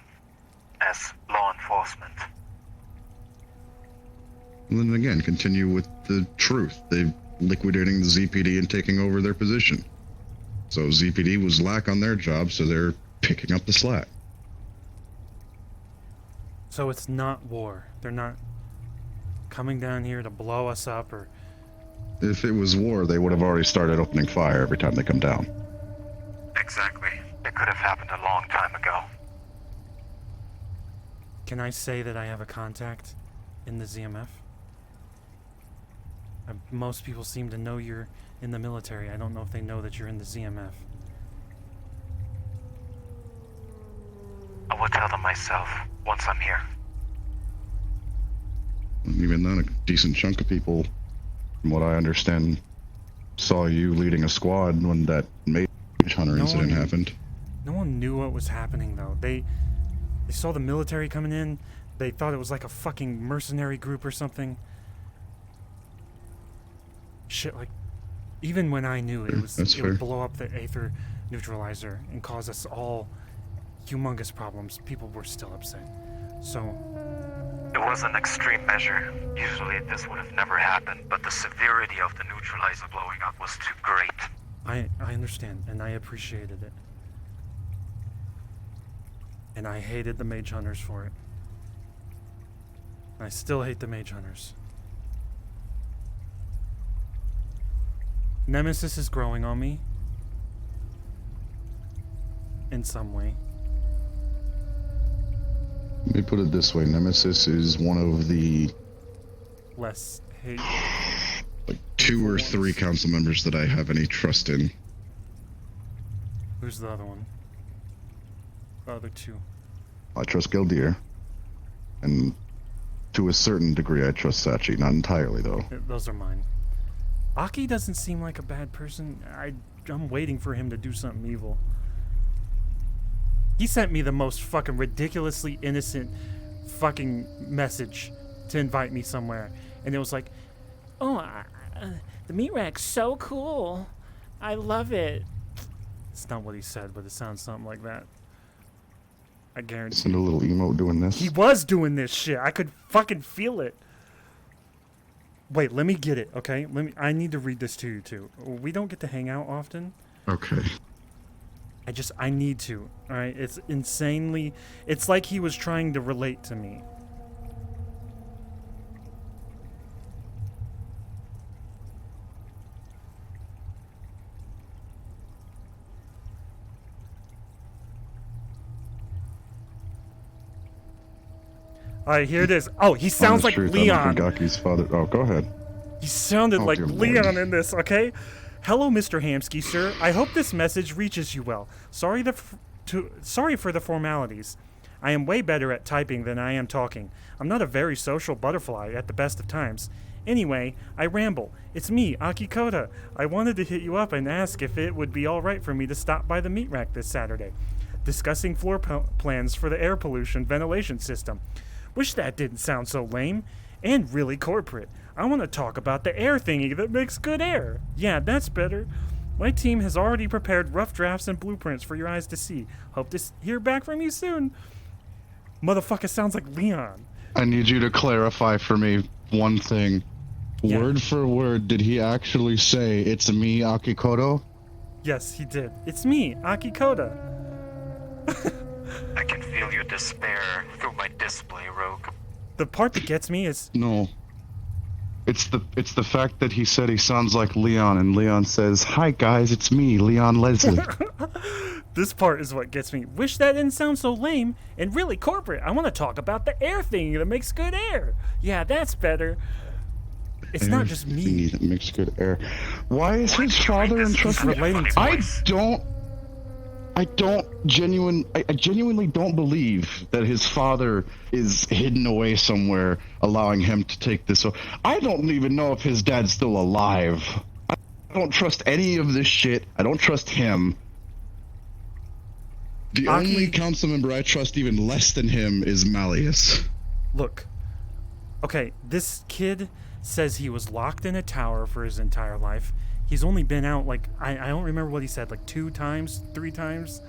as law enforcement. And then again, continue with the truth. They're liquidating the ZPD and taking over their position. So ZPD was lack on their job, so they're picking up the slack. So it's not war. They're not coming down here to blow us up or... If it was war, they would have already started opening fire every time they come down. Exactly. It could have happened a long time ago. Can I say that I have a contact in the ZMF? Most people seem to know you're in the military. I don't know if they know that you're in the ZMF. I will tell them myself once I'm here. Even then, a decent chunk of people, from what I understand, saw you leading a squad when that mage hunter incident happened. No one knew what was happening, though. They saw the military coming in. They thought it was like a fucking mercenary group or something. Shit like Even when I knew it That's it fair. would blow up the Aether neutralizer and cause us all humongous problems, people were still upset. So It was an extreme measure. Usually this would have never happened, but the severity of the neutralizer blowing up was too great. I understand, and I appreciated it. And I hated the mage hunters for it. I still hate the mage hunters. Nemesis is growing on me. In some way. Let me put it this way: Nemesis is one of the Less hate. like 2 or 3 council members that I have any trust in. Who's the other one? The other 2. I trust Gildir, and to a certain degree, I trust Sachi. Not entirely, though. Those are mine. Akki doesn't seem like a bad person. I'm waiting for him to do something evil. He sent me the most fucking ridiculously innocent fucking message to invite me somewhere. And it was like, oh, the meat rack's so cool. I love it. It's not what he said, but it sounds something like that. I guarantee. Send a little emote doing this. He was doing this shit. I could fucking feel it. Wait, let me get it, okay? I need to read this to you too. We don't get to hang out often. Okay. I need to, alright? It's insanely, it's like he was trying to relate to me. Alright, here it is. Oh, he sounds like Leon. Gaki's father. Oh, go ahead. He sounded like dear Leon Lord. in this, okay? Hello, Mr. Hamsky, sir. I hope this message reaches you well. Sorry for the formalities. I am way better at typing than I am talking. I'm not a very social butterfly at the best of times. Anyway, I ramble. It's me, Akki Koda. I wanted to hit you up and ask if it would be alright for me to stop by the meat rack this Saturday. Discussing floor plans for the air pollution ventilation system. Wish that didn't sound so lame. And really corporate. I want to talk about the air thingy that makes good air. Yeah, that's better. My team has already prepared rough drafts and blueprints for your eyes to see. Hope to hear back from you soon. Motherfucker sounds like Leon. I need you to clarify for me one thing. Yeah. Word for word, did he actually say, "It's me, Akikoto"? Yes, he did. It's me, Akki Koda. I can feel your despair through my display, Rogue. The part that gets me is No. It's the fact that he said he sounds like Leon, and Leon says, "Hi guys, it's me, Leon Leslie." this part is what gets me. Wish that didn't sound so lame and really corporate. I want to talk about the air thingy that makes good air. Yeah, that's better. It's not just me. Thingy that makes good air. Why is his father entrusted? Relating to I genuinely don't believe that his father is hidden away somewhere, allowing him to take this. So I don't even know if his dad's still alive. I don't trust any of this shit. I don't trust him. The only council member I trust even less than him is Malleus. Look. Okay, this kid says he was locked in a tower for his entire life. He's only been out, like, I don't remember what he said, like 2 times, 3 times.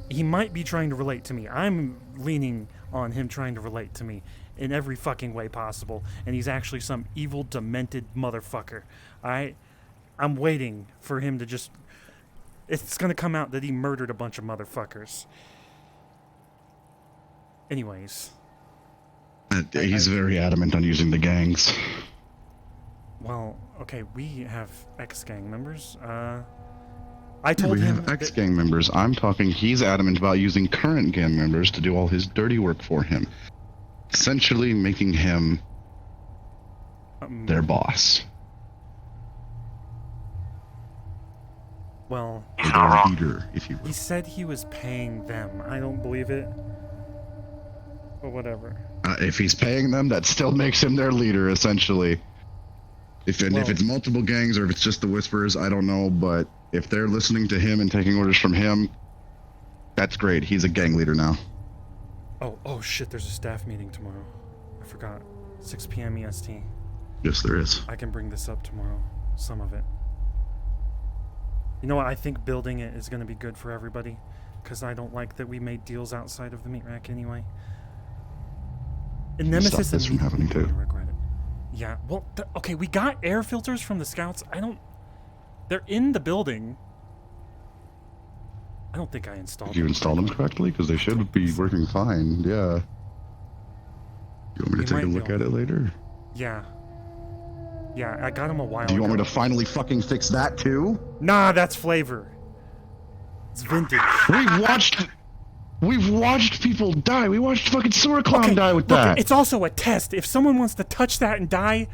He might be trying to relate to me. I'm leaning on him trying to relate to me in every fucking way possible. And he's actually some evil, demented motherfucker. Alright? I'm waiting for him to just... It's gonna come out that he murdered a bunch of motherfuckers. Anyways. He's very adamant on using the gangs. Well, okay, we have ex-gang members. I told we him have ex-gang members. I'm talking he's adamant about using current gang members to do all his dirty work for him. Essentially making him their boss. Well, He's not wrong. Leader, if you will. he said he was paying them. I don't believe it. But whatever. If he's paying them, that still makes him their leader, essentially. If it's multiple gangs or if it's just the Whisperers, I don't know, but if they're listening to him and taking orders from him, that's great. He's a gang leader now. Oh shit, there's a staff meeting tomorrow. I forgot. 6 p.m. EST. Yes, there is. I can bring this up tomorrow. some of it. You know what? I think building it is going to be good for everybody, because I don't like that we made deals outside of the meat rack anyway. And Nemesis Stop this from happening immediately too. regret it. Yeah, well, okay, we got air filters from the scouts. They're in the building. I don't think I installed Did you install them correctly? Because they should be working fine. Yeah. You want me to take a look at it later? Yeah. Yeah, I got them a while ago. Do you want me to finally fucking fix that too? Nah, that's flavor. It's vintage. We've watched people die. We watched fucking Sewer Clown die with that. It's also a test. If someone wants to touch that and die,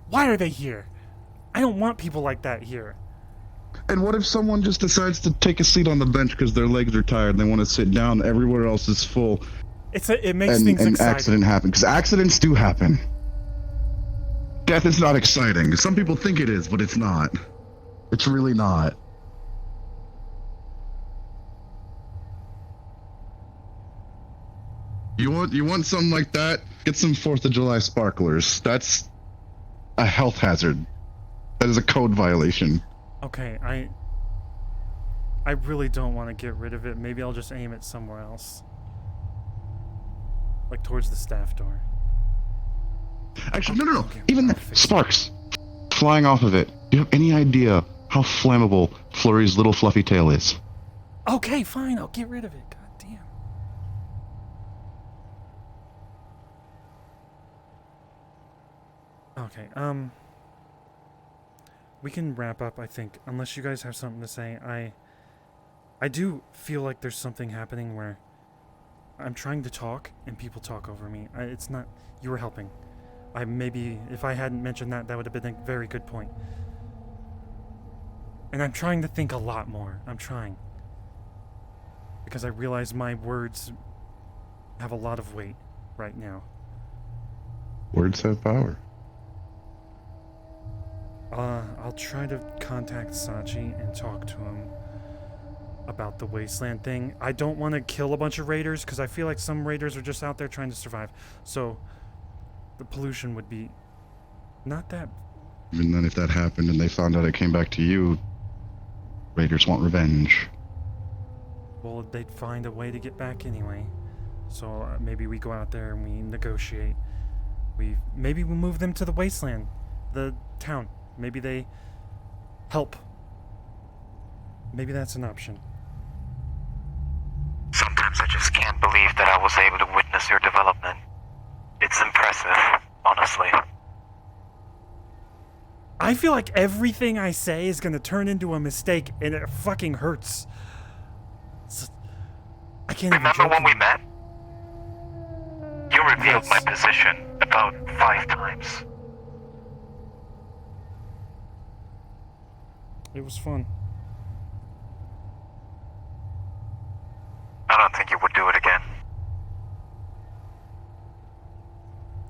why are they here? I don't want people like that here. And what if someone just decides to take a seat on the bench because their legs are tired and they want to sit down, everywhere else is full? It makes things exciting. And accident happen. Because accidents do happen. Death is not exciting. Some people think it is, but it's not. It's really not. You want something like that? Get some 4th of July sparklers. That's a health hazard. That is a code violation. Okay, I really don't want to get rid of it. Maybe I'll just aim it somewhere else. Like towards the staff door. Actually, no. Okay, even the sparks flying off of it. Do you have any idea how flammable Flurry's little fluffy tail is? Okay, fine. I'll get rid of it. God damn. Okay, we can wrap up, I think, unless you guys have something to say. I do feel like there's something happening where I'm trying to talk and people talk over me. It's not... You were helping. Maybe, if I hadn't mentioned that, that would have been a very good point. And I'm trying to think a lot more. I'm trying. Because I realize my words have a lot of weight right now. Words have power. I'll try to contact Sachi and talk to him about the wasteland thing. I don't want to kill a bunch of raiders because I feel like some raiders are just out there trying to survive. So the pollution would be not that. Even then, if that happened and they found out it came back to you, raiders want revenge. Well, they'd find a way to get back anyway. So maybe we go out there and we negotiate. Maybe we move them to the wasteland, the town. Maybe they help. Maybe that's an option. Sometimes I just can't believe that I was able to witness your development. It's impressive, honestly. I feel like everything I say is gonna turn into a mistake, and it fucking hurts. I can't even joke. Remember when we met? You revealed my position about 5 times. It was fun. I don't think you would do it again.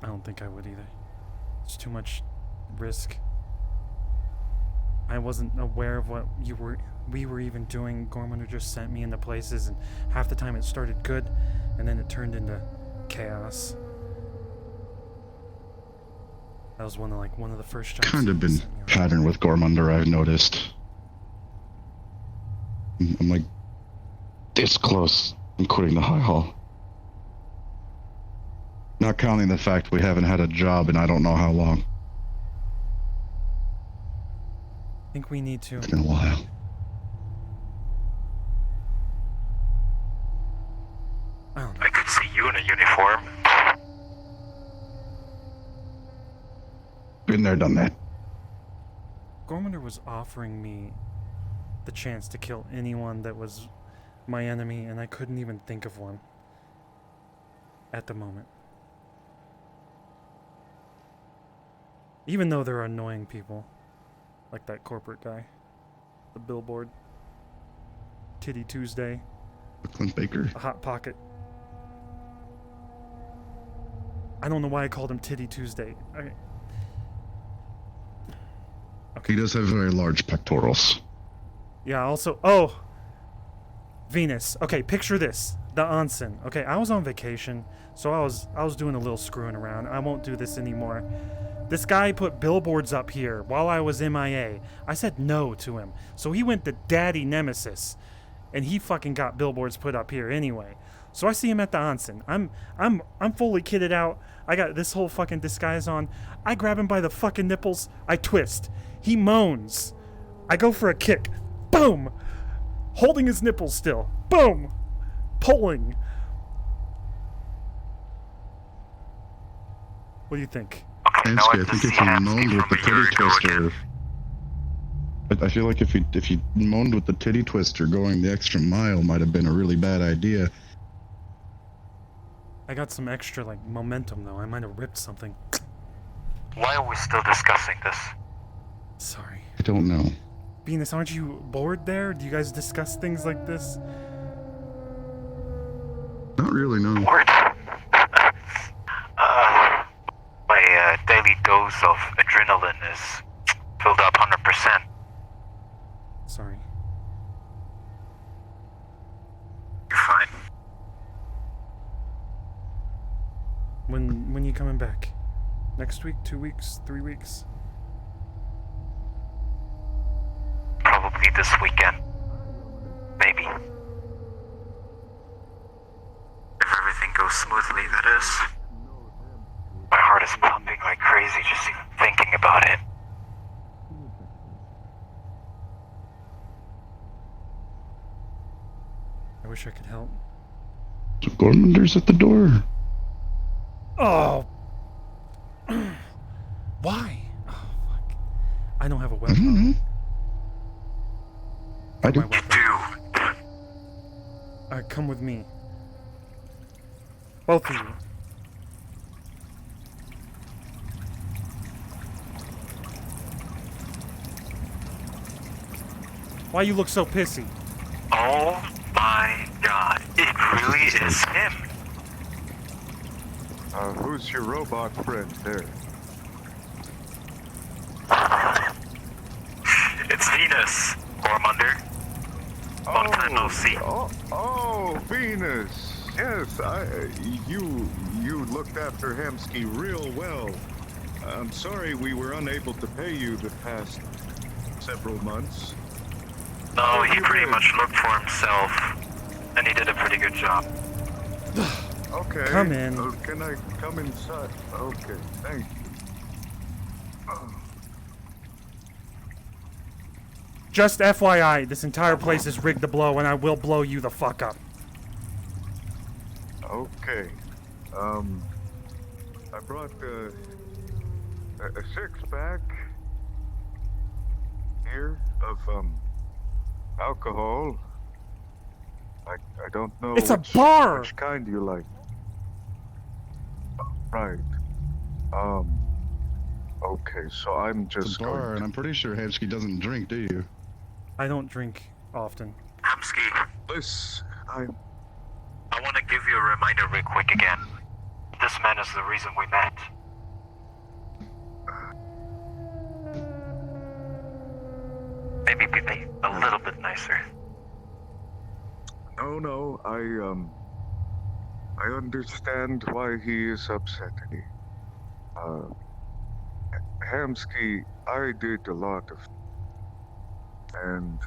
I don't think I would either. It's too much risk. I wasn't aware of what we were even doing. Gormander just sent me into places, and half the time it started good, and then it turned into chaos. That was one of the first jobs. Kind of been pattern with Gormander, I've noticed. I'm like this close from quitting the High Hall. Not counting the fact we haven't had a job in I don't know how long. I think we need to. It's been a while. I could see you in a uniform. Been there, done that. Gormander was offering me the chance to kill anyone that was my enemy, and I couldn't even think of one at the moment. Even though there are annoying people, like that corporate guy, the billboard, Titty Tuesday, Clint Baker, a Hot Pocket. I don't know why I called him Titty Tuesday. Okay. He does have very large pectorals. Yeah, also... Oh! Venus. Okay, picture this. The onsen. Okay, I was on vacation, so I was doing a little screwing around. I won't do this anymore. This guy put billboards up here while I was MIA. I said no to him. So he went to Daddy Nemesis, and he fucking got billboards put up here anyway. So I see him at the onsen. I'm fully kitted out. I got this whole fucking disguise on. I grab him by the fucking nipples. I twist. He moans. I go for a kick. Boom! Holding his nipples still. Boom! Pulling. What do you think? Okay, now Ansky, I think if you moaned with the titty twister, I feel like if you moaned with the titty twister, going the extra mile might have been a really bad idea. I got some extra, like, momentum, though. I might have ripped something. Why are we still discussing this? Sorry. I don't know. Venus, aren't you bored there? Do you guys discuss things like this? Not really, no. Word. My daily dose of adrenaline is filled up 100%. Sorry. You're fine. When you coming back? Next week? 2 weeks? 3 weeks? Probably this weekend. Maybe. If everything goes smoothly, that is. My heart is pumping like crazy just even thinking about it. I wish I could help. So Gormander's at the door. Oh! Why? Oh, fuck. I don't have a weapon. Mm-hmm. I do. My weapon. Do. Alright, come with me. Both of you. Why you look so pissy? Oh my god, it really is him. Who's your robot friend there? It's Venus, Gormunder. Long time no see. Oh, Venus. Yes, you looked after Hamsky real well. I'm sorry we were unable to pay you the past several months. No, he pretty much looked for himself, and he did a pretty good job. Okay. Come in. Can I come inside? Okay, thank you. Just FYI, this entire place is rigged to blow, and I will blow you the fuck up. Okay. I brought a six-pack here of alcohol. I don't know. It's a bar! Which kind you like? Right. Okay, so I'm just It's a bar, and I'm pretty sure Hamsky doesn't drink, do you? I don't drink often. Hamsky, I want to give you a reminder real quick again. This man is the reason we met. Maybe be a little bit nicer. No, I understand why he is upset. Hamsky, I did a lot of, and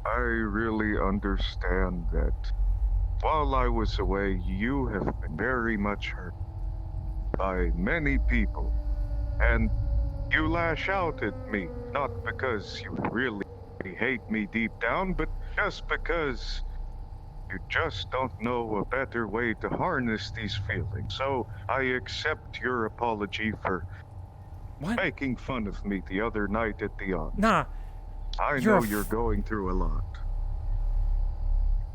I really understand that while I was away, you have been very much hurt by many people, and you lash out at me, not because you really hate me deep down, but just because you just don't know a better way to harness these feelings. So I accept your apology for making fun of me the other night at the office. Nah. I know you're going through a lot.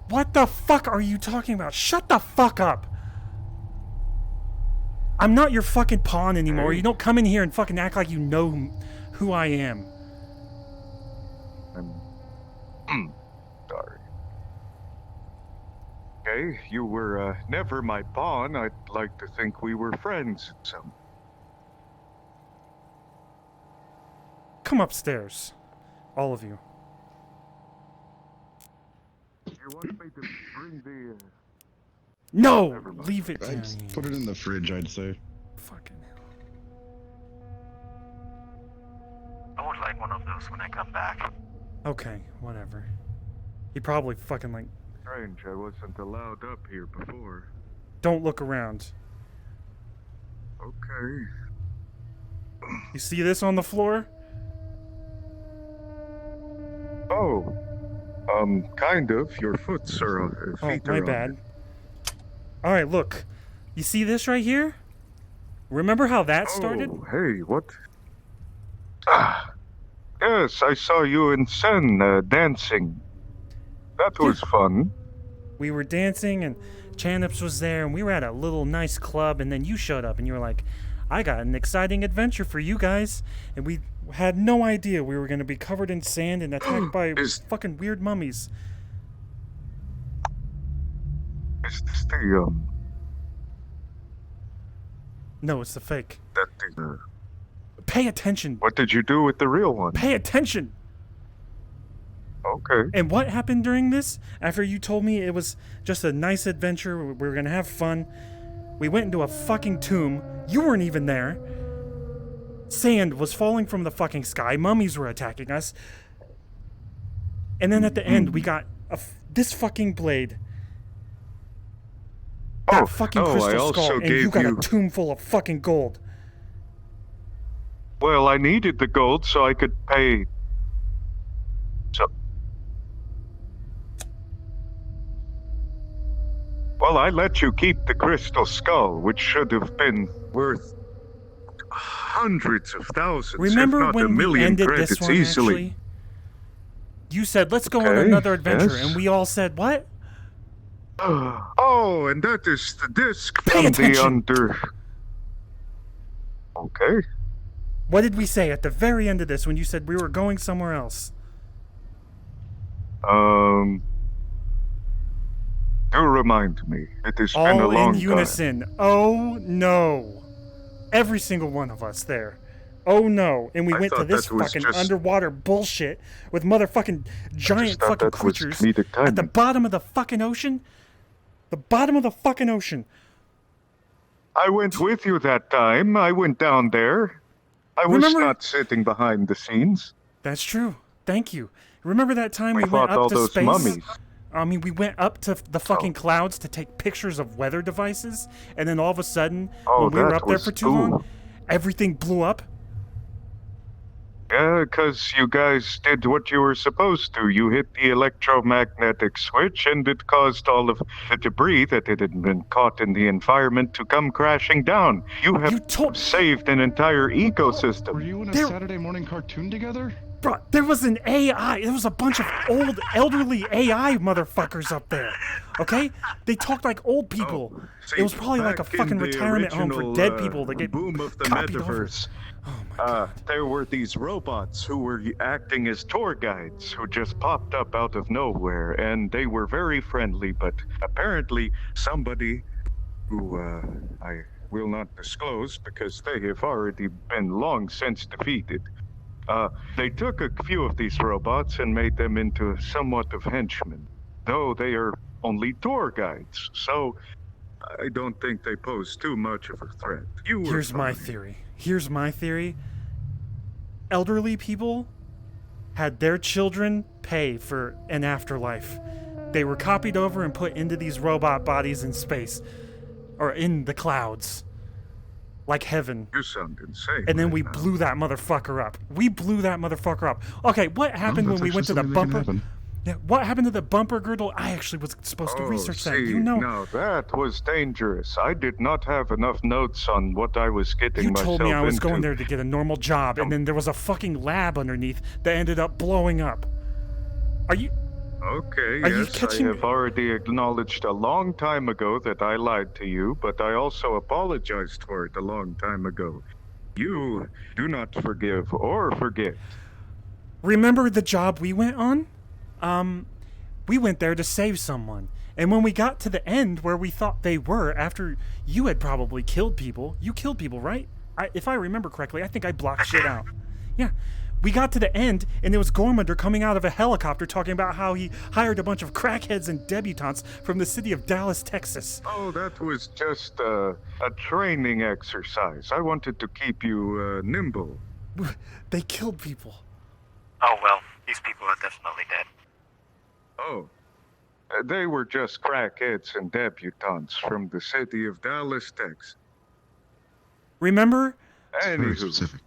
What the fuck are you talking about? Shut the fuck up! I'm not your fucking pawn anymore. Hey. You don't come in here and fucking act like you know who I am. I'm sorry. Okay, you were never my pawn. I'd like to think we were friends. Come upstairs. All of you. You want me to bring the... No! Leave it down I'd here. put it in the fridge, I'd say. Fucking hell. house when I come back. Okay, whatever. He probably fucking like, Strange, I wasn't allowed up here before. don't look around. Okay. You see this on the floor? Oh. Kind of. Your feet are Oh, feet my are on bad. it. Alright, look. You see this right here? Remember how that started? Oh, hey, what? Ah. Yes, I saw you and Sen dancing. That was fun. We were dancing and Chanips was there and we were at a little nice club and then you showed up and you were like, I got an exciting adventure for you guys. And we had no idea we were going to be covered in sand and attacked by fucking weird mummies. Is this the, No, it's the fake. that the, Pay attention. what did you do with the real one? Pay attention. Okay. And what happened during this? After you told me it was just a nice adventure, we were gonna have fun, we went into a fucking tomb. You weren't even there. Sand was falling from the fucking sky. Mummies were attacking us. And then at the end, we got this fucking blade. That fucking I crystal also skull, and gave you got you... a tomb full of fucking gold. Well, I needed the gold so I could pay... So... Well, I let you keep the crystal skull, which should have been worth hundreds of thousands, Remember if not when a million we ended credits this one, easily. actually? You said, let's go on Okay, another adventure, yes. and we all said, what? Oh, and that is the disc Pay from attention. the under... Okay. What did we say at the very end of this when you said we were going somewhere else? Do remind me. It has been a All long in time. unison. Oh no. Every single one of us there. Oh no. And we I went to thought this that was fucking just- underwater bullshit with motherfucking giant thought fucking that was creatures comedic at the timing. bottom of the fucking ocean. The bottom of the fucking ocean. I went with you that time. I went down there. I was Remember- not sitting behind the scenes. That's true. Thank you. Remember that time we went fought up all to those space? mummies. I mean, we went up to the fucking clouds to take pictures of weather devices, and then all of a sudden, Oh, when we were that up there was for too long, cool. everything blew up. Yeah, because you guys did what you were supposed to. You hit the electromagnetic switch, and it caused all of the debris that had been caught in the environment to come crashing down. You have saved an entire ecosystem. Were you in a There- Saturday morning cartoon together? Bro, there was an AI. There was a bunch of old, elderly AI motherfuckers up there. Okay? They talked like old people. See, It was probably like a back in fucking the retirement home for original, dead people that get boom of the copied over. metaverse. There were these robots who were acting as tour guides who just popped up out of nowhere, and they were very friendly, but apparently somebody who I will not disclose because they have already been long since defeated. They took a few of these robots and made them into somewhat of henchmen, though they are only tour guides, so I don't think they pose too much of a threat. You were Here's my fine. theory. Here's my theory. Elderly people had their children pay for an afterlife. They were copied over and put into these robot bodies in space. Or in the clouds. Like heaven. You sound insane. And then right we now. blew that motherfucker up. We blew that motherfucker up. Okay, what happened when that's we went to the actually something that bumper? can happen. Yeah, what happened to the bumper girdle? I actually was supposed to research that. You know, Now that was dangerous. I did not have enough notes on what I was getting you myself told me I was into. going there to get a normal job, and then there was a fucking lab underneath that ended up blowing up. Are you? Okay, Are you yes, catching- I have already acknowledged a long time ago that I lied to you, but I also apologized for it a long time ago. You do not forgive or forget. Remember the job we went on? We went there to save someone. And when we got to the end where we thought they were, after you had probably killed people, you killed people, right? If I remember correctly, I think I blocked shit out. Yeah. We got to the end, and there was Gormander coming out of a helicopter talking about how he hired a bunch of crackheads and debutantes from the city of Dallas, Texas. Oh, that was just a training exercise. I wanted to keep you nimble. They killed people. Oh well, these people are definitely dead. Oh. They were just crackheads and debutantes from the city of Dallas, Texas. Remember? It's very Anywho, specific.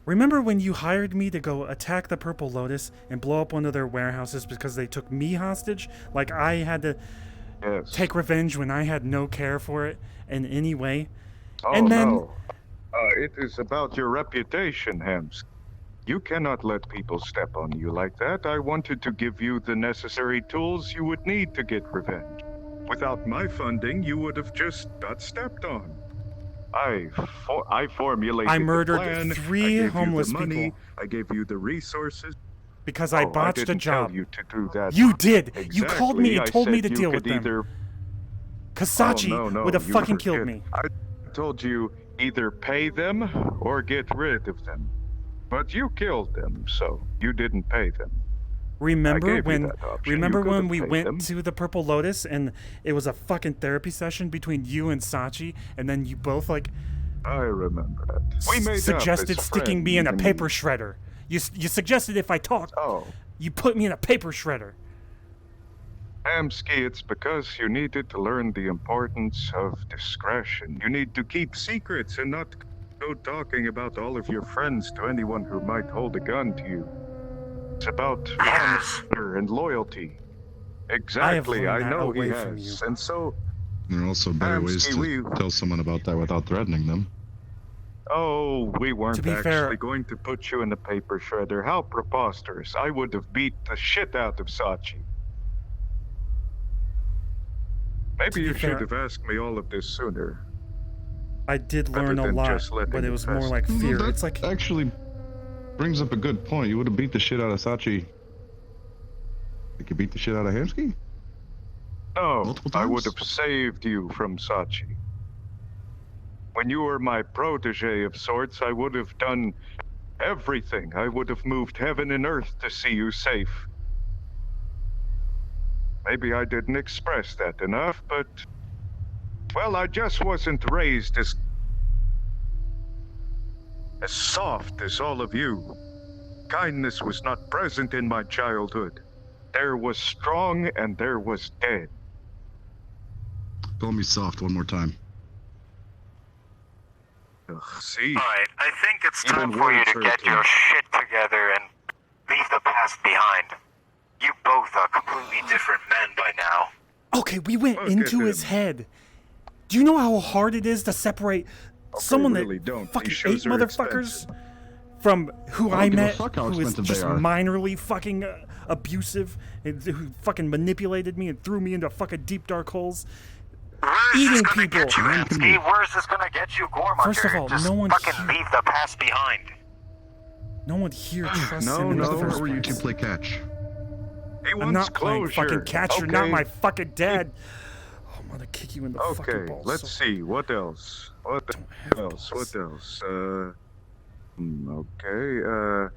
Remember when you hired me to go attack the Purple Lotus and blow up one of their warehouses because they took me hostage? Like I had to yes. take revenge when I had no care for it in any way? Oh, and then no. It is about your reputation, Hams. You cannot let people step on you like that. I wanted to give you the necessary tools you would need to get revenge. Without my funding, you would have just got stepped on. I formulated I murdered the plan. 3 I gave homeless you the money. people. I gave you the resources. because I botched I a didn't job. Tell you to do that. You did. Exactly. You called me and I told me said to you deal with could them. either... Kasachi Oh, no, would have you fucking killed forget. me. I told you either pay them or get rid of them. But you killed them, so you didn't pay them. Remember when You could have we paid went them. to the Purple Lotus and it was a fucking therapy session between you and Sachi, and then you both like I remember that. We made suggested up as sticking me in a friends, paper shredder. You suggested if I talked, you put me in a paper shredder. Amsky, it's because you needed to learn the importance of discretion. You need to keep secrets and not go talking about all of your friends to anyone who might hold a gun to you. It's about honor and loyalty. Exactly, I learned that know he away from has. you. And so, There are also better ways to tell someone about that without threatening them. oh, we weren't To be actually fair- going to put you in a paper shredder. How preposterous. I would have beat the shit out of Sachi. Maybe you should have asked me all of this sooner. I did Rather learn a than lot, just letting but it it was more fester. like fear. That It's like actually brings up a good point. You would have beat the shit out of Sachi. Like you beat the shit out of Hamsky? No, Multiple I would times? have saved you from Sachi. When you were my protege of sorts, I would have done everything. I would have moved heaven and earth to see you safe. Maybe I didn't express that enough, but... well, I just wasn't raised as soft as all of you. Kindness was not present in my childhood. There was strong and there was dead. Call me soft one more time. Ugh, see? Alright, I think it's Even time for you words to hurt get me. your shit together and leave the past behind. You both are completely different men by now. okay, we went Look into at his him. head. Do you know how hard it is to separate someone really that don't. fucking These ate shows are motherfuckers from who I give a met, fuck how who was expensive they just are. minorly fucking abusive, and who fucking manipulated me and threw me into fucking deep dark holes? Where's this Eating gonna people. get you, Amsky? Where's this gonna get you, Gormunder? First of all, Just no one fucking here- leave the past behind. No one here trusts No, him in no, the first Or you two place. play catch. He I'm wants not playing closure. fucking catch. You're not Okay. my fucking dad. Oh, I'm gonna kick you in the fucking Okay, balls. let's so see. What else? What have else? balls. What else? Okay.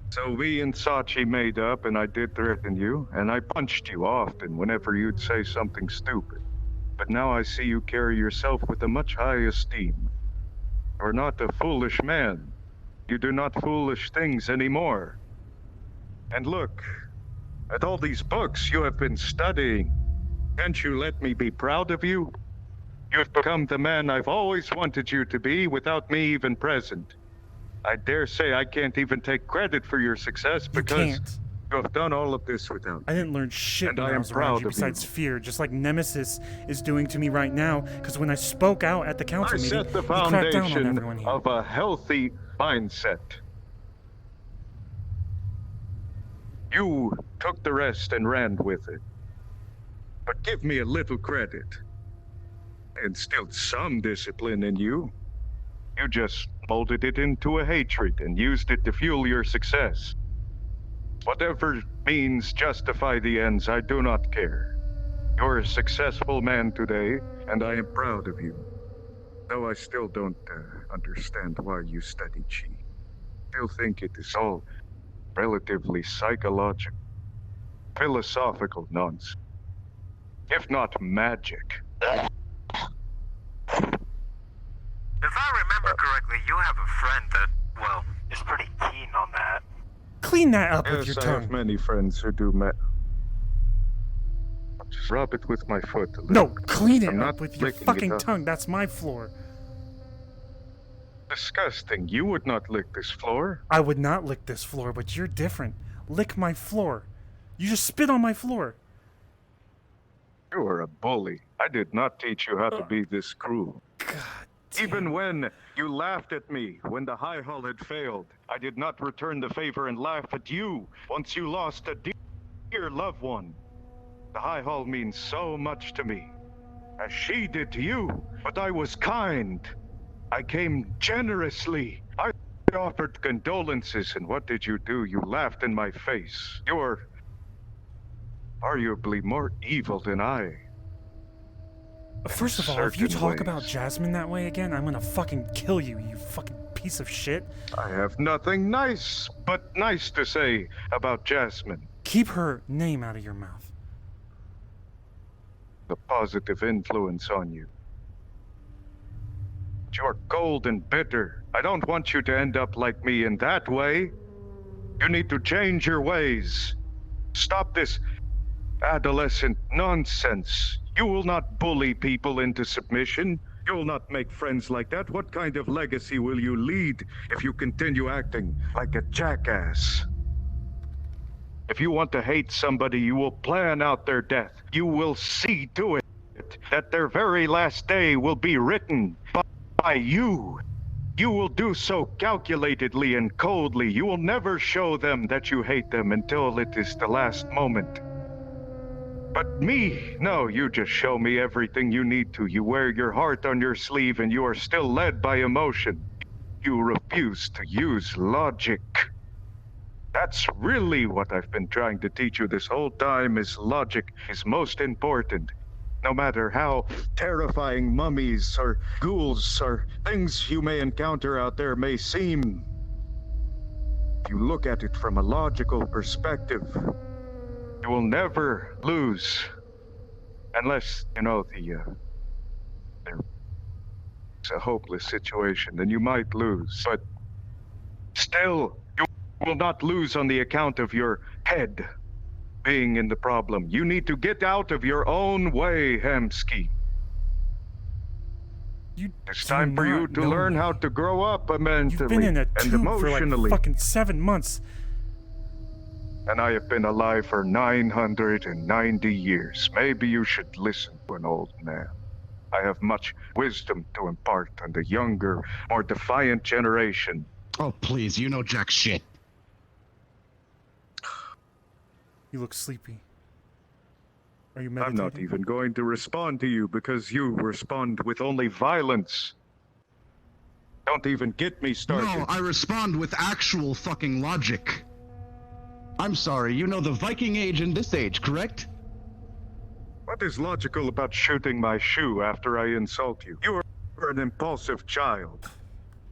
So we and Sachi made up, and I did threaten you, and I punched you often whenever you'd say something stupid. But now I see you carry yourself with a much higher esteem. You're not a foolish man. You do not foolish things anymore. And look, at all these books you have been studying. Can't you let me be proud of you? You have become the man I've always wanted you to be without me even present. I dare say I can't even take credit for your success You because can't. you have done all of this without I me. didn't learn shit And when I I am was around proud you of besides you. fear, just like Nemesis is doing to me right now. Because when I spoke out at the council I meeting, set the he cracked down on foundation everyone here. of a healthy mindset. You took the rest and ran with it. But give me a little credit. I instilled some discipline in you. You just molded it into a hatred and used it to fuel your success. Whatever means justify the ends, I do not care. You're a successful man today, and I am proud of you. Though I still don't understand why you study chi. Still think it is all relatively psychological, philosophical nonsense. If not magic. If I remember correctly, you have a friend that, well, is pretty Clean that up with your Yes, I have tongue. many friends who do Just rub it with my foot a little. No, clean it I'm up not with your licking it fucking up. tongue. That's my floor. Disgusting. You would not lick this floor. I would not lick this floor, but you're different. Lick my floor. You just spit on my floor. You are a bully. I did not teach you how to be this cruel. God damn. Even when you laughed at me when the high hull had failed, I did not return the favor and laugh at you once you lost a dear loved one. The high hull means so much to me, as she did to you, but I was kind. I came generously. I offered condolences, and what did you do? You laughed in my face. You're arguably more evil than I. First of all, if you certain talk about ways. Jasmine that way again, I'm gonna fucking kill you, you fucking piece of shit. I have nothing nice to say about Jasmine. Keep her name out of your mouth. The positive influence on you. But you're cold and bitter. I don't want you to end up like me in that way. You need to change your ways. Stop this adolescent nonsense. You will not bully people into submission. You will not make friends like that. What kind of legacy will you lead if you continue acting like a jackass? If you want to hate somebody, you will plan out their death. You will see to it that their very last day will be written by you. You will do so calculatedly and coldly. You will never show them that you hate them until it is the last moment. But me, no, you just show me everything you need to. You wear your heart on your sleeve and you are still led by emotion. You refuse to use logic. That's really what I've been trying to teach you this whole time, is logic is most important. No matter how terrifying mummies or ghouls or things you may encounter out there may seem, if you look at it from a logical perspective, you will never lose. Unless, you know, it's a hopeless situation, then you might lose. But still, you will not lose on the account of your head being in the problem. You need to get out of your own way, Hemsky. It's time for you to learn how to grow up mentally You've been in a and tube for emotionally. like fucking 7 months. And I have been alive for 990 years. Maybe you should listen to an old man. I have much wisdom to impart on the younger, more defiant generation. Oh, please, you know jack shit. You look sleepy. Are you I'm meditating? not even going to respond to you because you respond with only violence. Don't even get me started. No, I respond with actual fucking logic. I'm sorry, you know the Viking age and this age, correct? What is logical about shooting my shoe after I insult you? You are an impulsive child.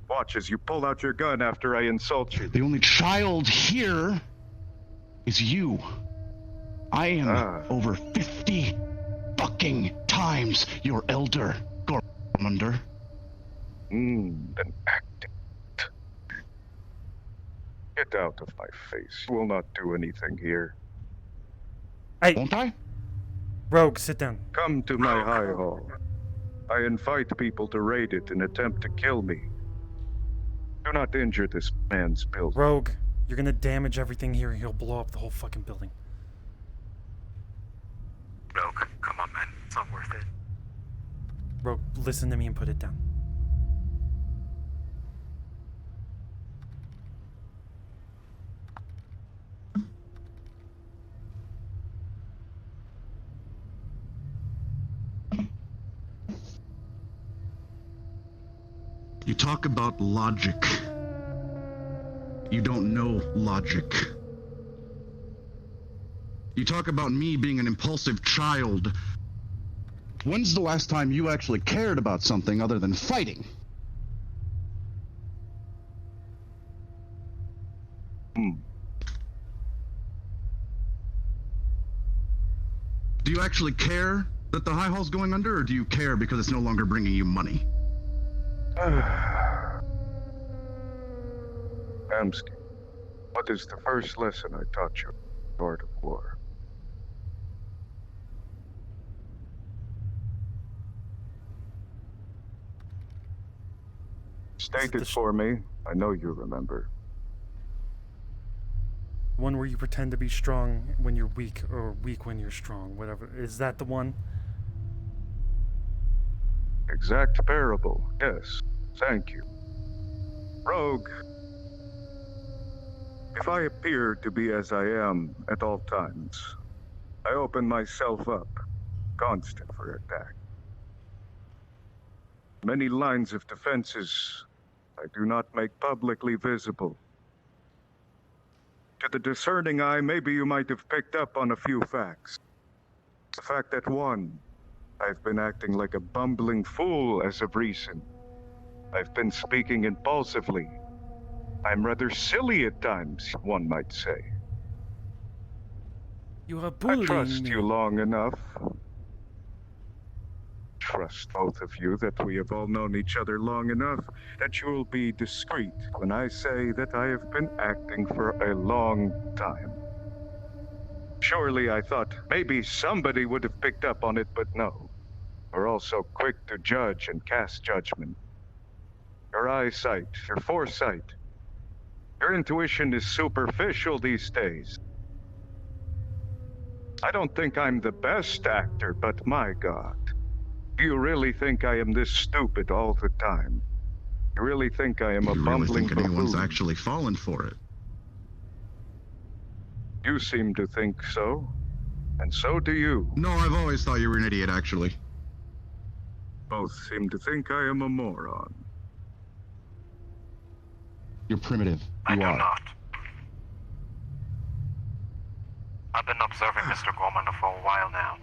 Watch as you pull out your gun after I insult you. The only child here is you. I am over 50 fucking times your elder, Gormander. Then act it. Get out of my face. You will not do anything here. Hey, Won't I? Rogue, sit down. Come to my high hall. I invite people to raid it and attempt to kill me. Do not injure this man's building. Rogue, you're gonna damage everything here and he'll blow up the whole fucking building. Rogue, come on, man. It's not worth it. Rogue, listen to me and put it down. You talk about logic. You don't know logic. You talk about me being an impulsive child. When's the last time you actually cared about something other than fighting? Do you actually care that the High Hall's going under, or do you care because it's no longer bringing you money? Amsky, What is the first lesson I taught you in the art of war? State it for me. I know you remember. One where you pretend to be strong when you're weak, or weak when you're strong, whatever. Is that the one? Exact parable. Yes. Thank you. Rogue, if I appear to be as I am at all times, I open myself up, constant for attack. Many lines of defenses I do not make publicly visible. To the discerning eye, maybe you might have picked up on a few facts. The fact that one, I've been acting like a bumbling fool as of recent. I've been speaking impulsively. I'm rather silly at times, one might say. You are I bullying trust me. you long enough. Trust both of you that we have all known each other long enough that you will be discreet when I say that I have been acting for a long time. Surely I thought maybe somebody would have picked up on it, but no. We're all so quick to judge and cast judgment. Your eyesight, your foresight, your intuition is superficial these days. I don't think I'm the best actor, but my God. Do you really think I am this stupid all the time? You really think I am a You really bumbling think anyone's buffoon? actually fallen for it? You seem to think so. And so do you. No, I've always thought you were an idiot, actually. Both seem to think I am a moron. You're primitive. I You do are. not. I've been observing Mr. Gorman for a while now.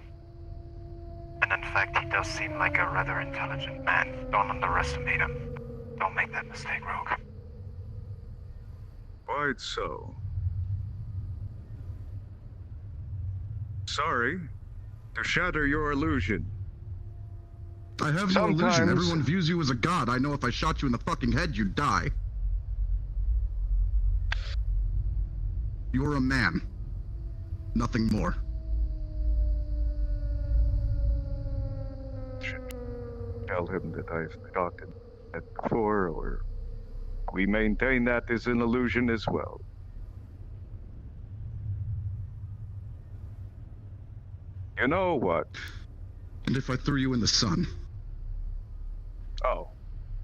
And in fact, he does seem like a rather intelligent man. Don't underestimate him. Don't make that mistake, Rogue. Quite so. Sorry to shatter your illusion. I have no illusion. Sometimes- Everyone views you as a god. I know if I shot you in the fucking head, you'd die. You're a man. Nothing more. Should tell him that I've talked that before, or we maintain that is an illusion as well. You know what? And if I threw you in the sun? Oh,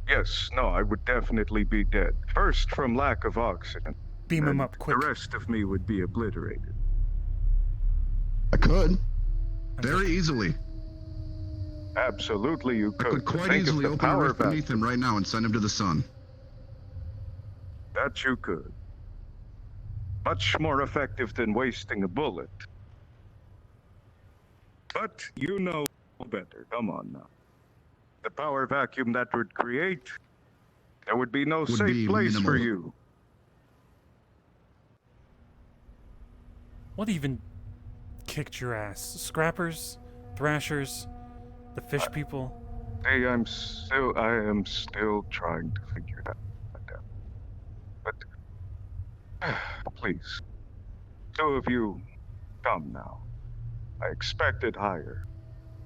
yes, no, I would definitely be dead. First, from lack of oxygen. Beam him and up quick. The rest of me would be obliterated. I could. Very easily. Absolutely, you I could. could quite Think of easily the open a power rift beneath him right now and send him to the sun. That you could. Much more effective than wasting a bullet. But you know better. Come on now. The power vacuum that would create, there would be no Would safe be place for minimal. you. What even kicked your ass? Scrappers? Thrashers? The fish people? Hey, I am still trying to figure that out. But please, two of you, come now. I expected higher.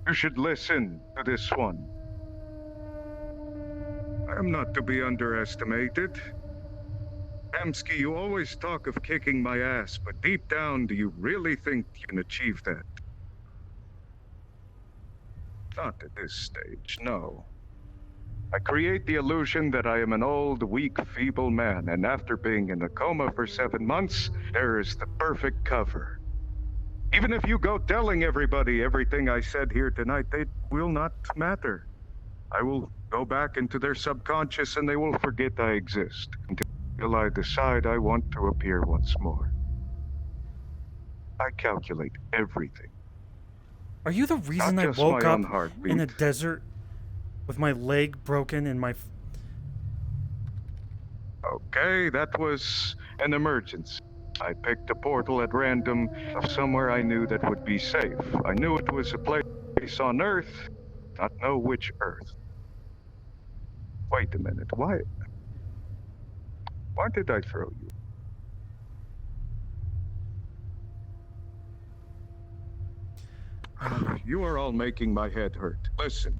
You should listen to this one. I am not to be underestimated. Amsky, you always talk of kicking my ass, but deep down, do you really think you can achieve that? Not at this stage, no. I create the illusion that I am an old, weak, feeble man, and after being in a coma for 7 months, there is the perfect cover. Even if you go telling everybody everything I said here tonight, they will not matter. I will go back into their subconscious and they will forget I exist until I decide I want to appear once more. I calculate everything. Are you the reason I just woke my up own heartbeat. in a desert with my leg broken and my... Okay, that was an emergency. I picked a portal at random of somewhere I knew that would be safe. I knew it was a place on Earth, not know which Earth. Wait a minute, why did I throw you? You are all making my head hurt. Listen.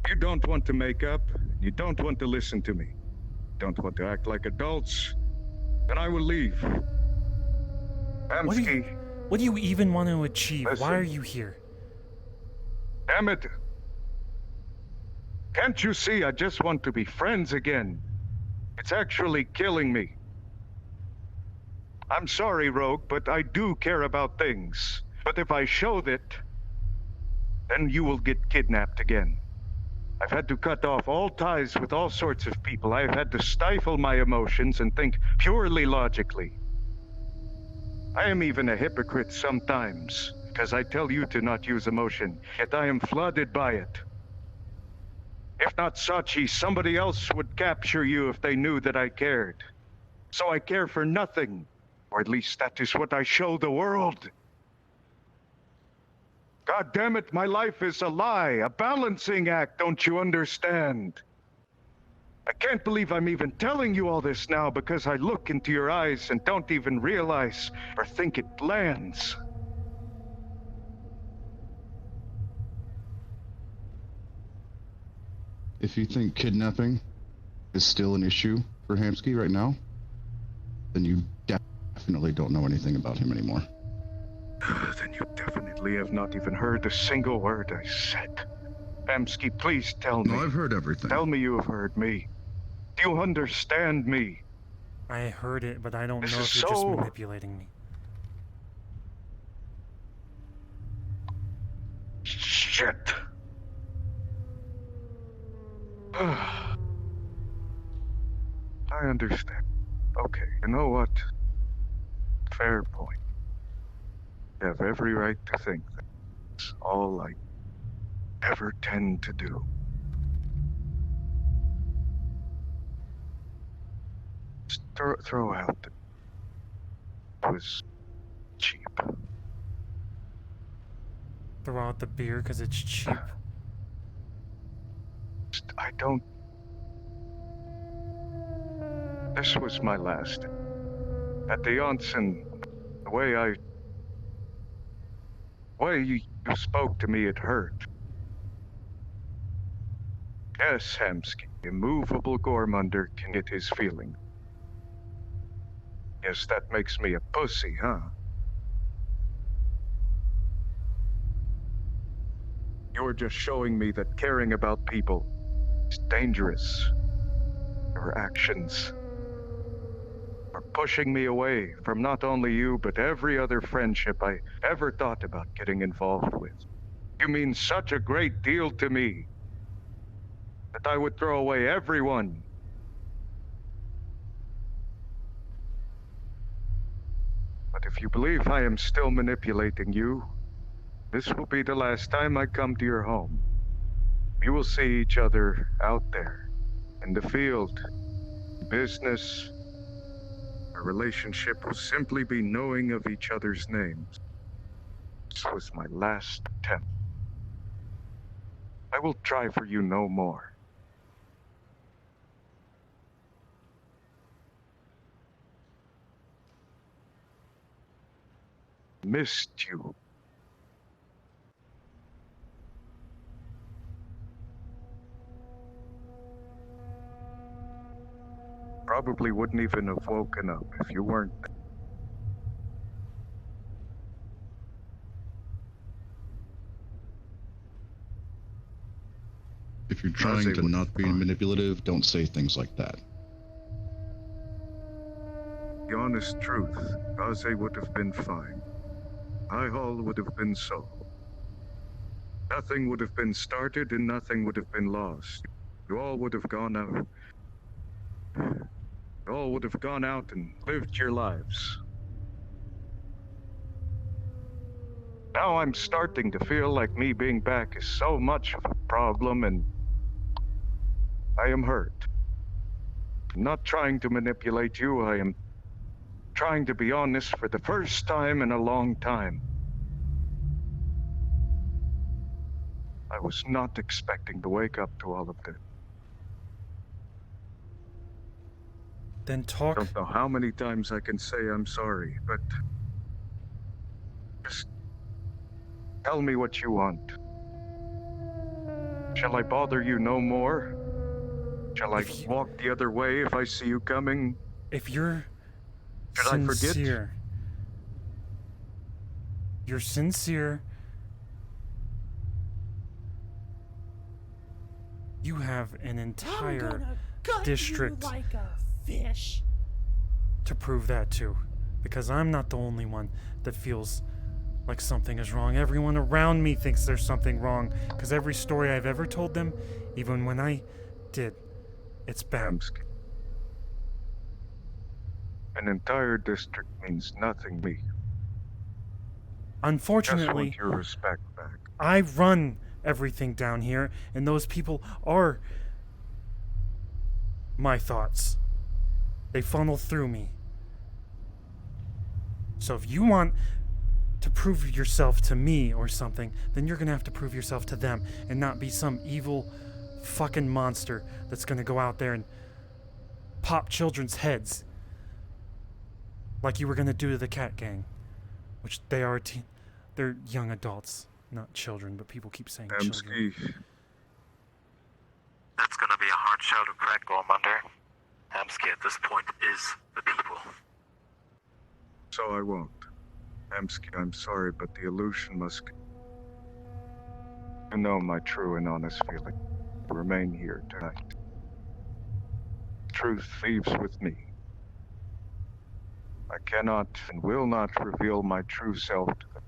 You don't want to make up. You don't want to listen to me. Don't want to act like adults. Then I will leave. Amsky, What do you even want to achieve? Why Listen. are you here? damn it. Can't you see I just want to be friends again? It's actually killing me. I'm sorry, Rogue, but I do care about things. But if I show that, then you will get kidnapped again. I've had to cut off all ties with all sorts of people. I've had to stifle my emotions and think purely logically. I am even a hypocrite sometimes, because I tell you to not use emotion, yet I am flooded by it. If not Sachi, somebody else would capture you if they knew that I cared. So I care for nothing, or at least that is what I show the world. God damn it, my life is a lie, a balancing act, don't you understand? I can't believe I'm even telling you all this now because I look into your eyes and don't even realize or think it lands. If you think kidnapping is still an issue for Hamsky right now, then you definitely don't know anything about him anymore. Then you definitely have not even heard a single word I said. Amsky, please tell me. No, I've heard everything. Tell me you have heard me. Do you understand me? I heard it, but I don't This know is if you're just so- manipulating me. Shit. I understand. Okay, you know what? Fair point. You have every right to think that's all I ever tend to do. Just throw out that it was cheap. Throw out the beer because it's cheap. I don't. This was my last. At the onsen, the way you spoke to me, it hurt. Yes, Hamsky, immovable Gormunder can get his feeling. Yes, that makes me a pussy, huh? You're just showing me that caring about people is dangerous. Your actions are pushing me away from not only you, but every other friendship I ever thought about getting involved with. You mean such a great deal to me that I would throw away everyone. But if you believe I am still manipulating you, this will be the last time I come to your home. You will see each other out there, in the field, business. Our relationship will simply be knowing of each other's names. This was my last attempt. I will try for you no more. Missed you. Probably wouldn't even have woken up if you weren't there. If you're trying to not be manipulative, don't say things like that. The honest truth, Kaze would have been fine. High Hall would have been sold. Nothing would have been started and nothing would have been lost. You all would have gone out. You all would have gone out and lived your lives. Now I'm starting to feel like me being back is so much of a problem, and I am hurt. I'm not trying to manipulate you, I am trying to be honest for the first time in a long time. I was not expecting to wake up to all of this. Then talk. I don't know how many times I can say I'm sorry, but just Tell me what you want. Shall I bother you no more? Shall I If you- walk the other way if I see you coming? If you're Should I forget? sincere, you're sincere, you have an entire district like a fish. to prove that too. Because I'm not the only one that feels like something is wrong. Everyone around me thinks there's something wrong. Because every story I've ever told them, even when I did, it's bad. Amsky. An entire district means nothing to me. Just Unfortunately, want your respect back. I run everything down here, and those people are my thoughts. They funnel through me. So if you want to prove yourself to me or something, then you're gonna have to prove yourself to them and not be some evil fucking monster that's gonna go out there and pop children's heads like you were gonna do to the cat gang, which they are they're young adults, not children, but people keep saying children. Amsky, That's gonna be a hard shell to crack, Gormunder. Amsky at this point is the people. so I won't. Amsky, I'm sorry, but the illusion must... You know my true and honest feeling. Remain here tonight. Truth leaves with me. I cannot and will not reveal my true self to them.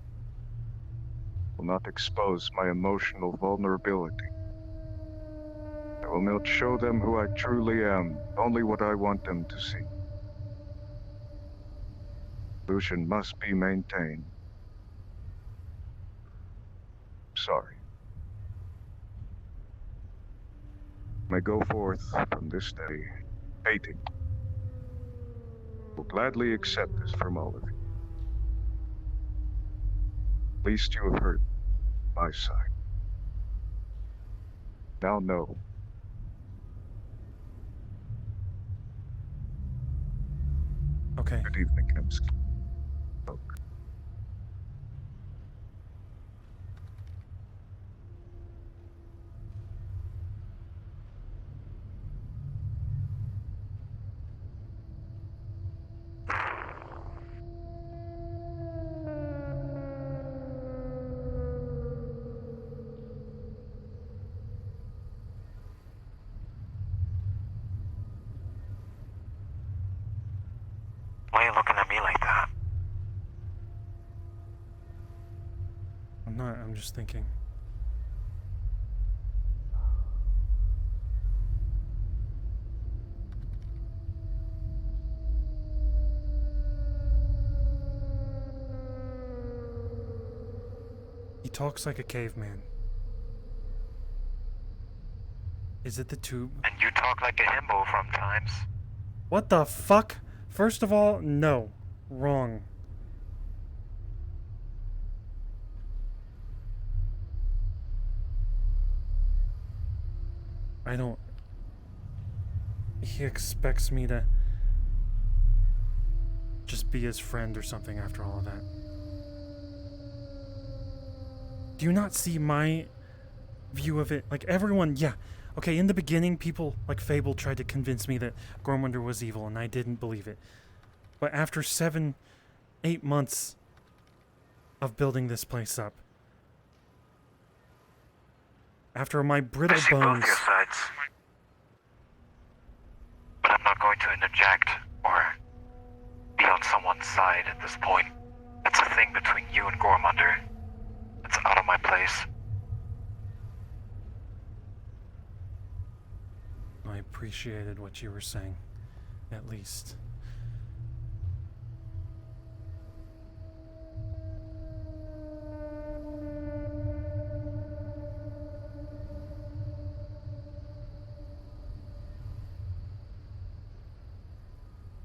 Will not expose my emotional vulnerability. I will not show them who I truly am, only what I want them to see. Illusion must be maintained. Sorry. May go forth from this day, hating. Will gladly accept this from all of you. At least you have heard my side. Now know. Okay. Good evening, Amsky. Why are you looking at me like that? I'm not, I'm just thinking. He talks like a caveman. Is it the tube? And you talk like a himbo from times. What the fuck? First of all, no. Wrong. I don't... He expects me to just be his friend or something after all of that. Do you not see my view of it? Like, everyone, yeah. Okay, in the beginning, people like Fable tried to convince me that Gormunder was evil, and I didn't believe it. But after 7-8 months of building this place up, after my brittle I see both bones... your sides. But I'm not going to interject or be on someone's side at this point. It's a thing between you and Gormunder. It's out of my place. I appreciated what you were saying, at least.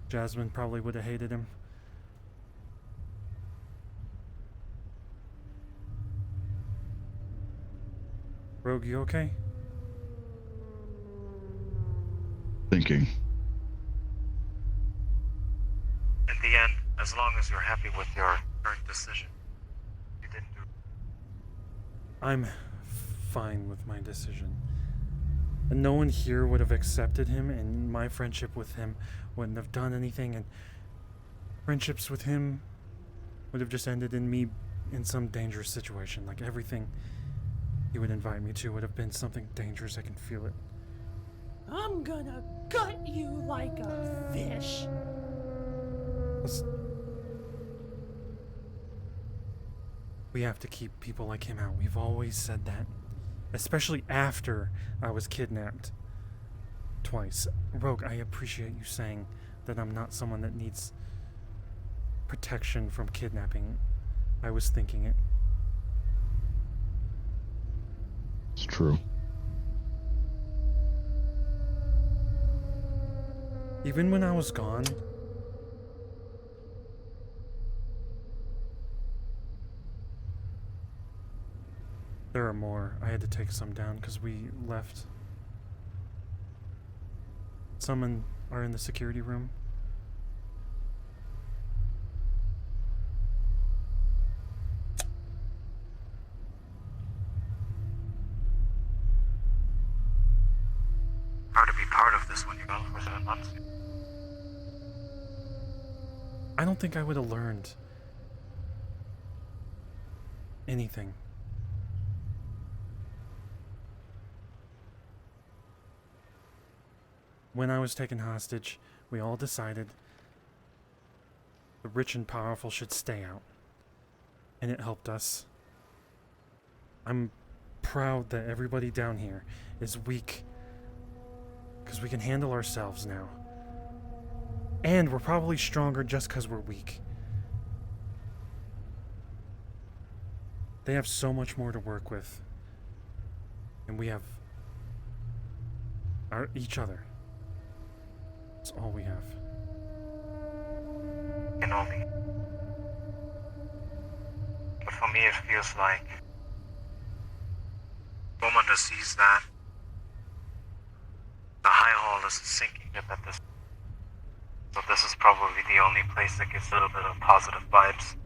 Jasmine probably would have hated him. Rogue, you okay? Thinking. In the end, as long as you're happy with your current decision, you didn't do I'm fine with my decision. And no one here would have accepted him, and my friendship with him wouldn't have done anything, and friendships with him would have just ended in me in some dangerous situation. Like, everything he would invite me to would have been something dangerous. I can feel it. I'm gonna gut you like a fish. We have to keep people like him out. We've always said that. Especially after I was kidnapped. Twice. Rogue, I appreciate you saying that I'm not someone that needs protection from kidnapping. I was thinking it. It's true. Even when I was gone, there are more. I had to take some down because we left. Some are in the security room. Hard to be part of this when you're gone for 7 months. I don't think I would have learned anything. When I was taken hostage, we all decided the rich and powerful should stay out. And it helped us. I'm proud that everybody down here is weak, because we can handle ourselves now. And we're probably stronger just because we're weak. They have so much more to work with. And we have each other. That's all we have. Can only. But for me, it feels like the moment that sees that, the high hall is a sinking ship at this. So this is probably the only place that gives a little bit of positive vibes.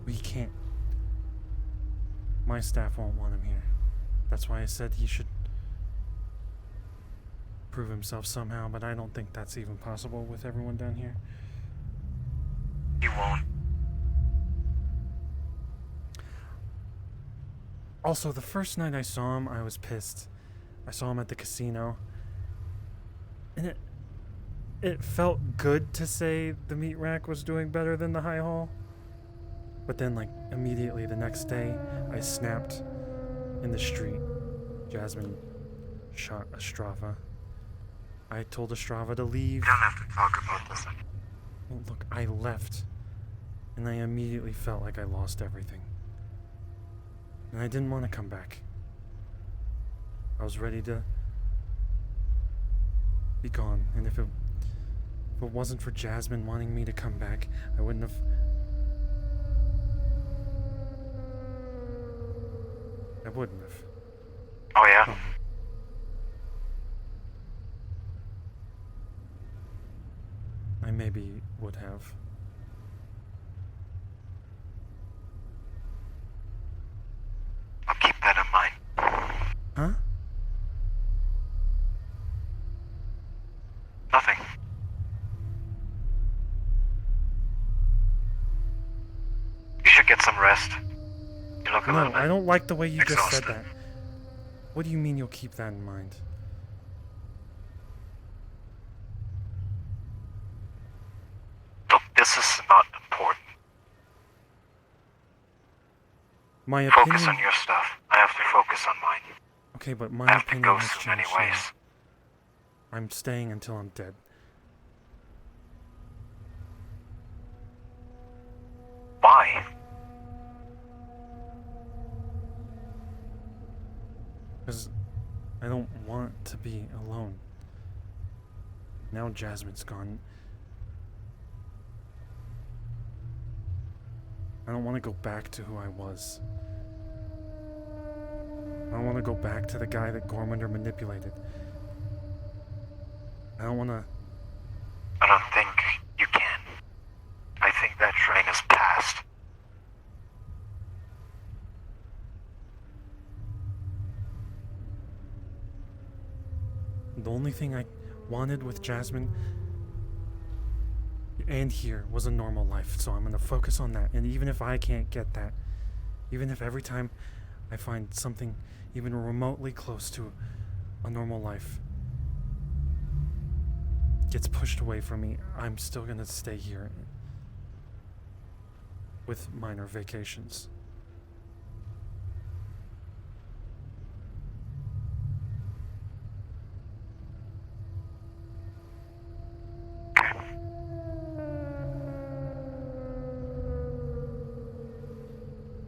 We can't. My staff won't want him here. That's why I said he should prove himself somehow, but I don't think that's even possible with everyone down here. He won't. Also, the first night I saw him, I was pissed. I saw him at the casino. And it felt good to say the meat rack was doing better than the high hall. But then, like, immediately the next day, I snapped in the street. Jasmine shot Estrava. I told Estrava to leave. We don't have to talk about this anymore. Well, look, I left. And I immediately felt like I lost everything. And I didn't want to come back. I was ready to be gone. And if it wasn't for Jasmine wanting me to come back, I wouldn't have... I wouldn't have. Oh, yeah? I maybe would have. I'll keep that in mind. Huh? Nothing. You should get some rest. You look a little No, bit I don't like the way you just said exhausted. that. What do you mean you'll keep that in mind? Look, this is not important. My Focus opinion... on your stuff. I have to focus on mine. Okay, but my I have to opinion go has through many changed now. ways. I'm staying until I'm dead. Why? Because I don't want to be alone. Now Jasmine's gone. I don't want to go back to who I was. I don't want to go back to the guy that Gormander manipulated. I don't want to... I don't think you can. I think that train is past. The only thing I wanted with Jasmine and here was a normal life, so I'm gonna focus on that. And even if I can't get that, even if every time I find something even remotely close to a normal life gets pushed away from me, I'm still gonna stay here with minor vacations.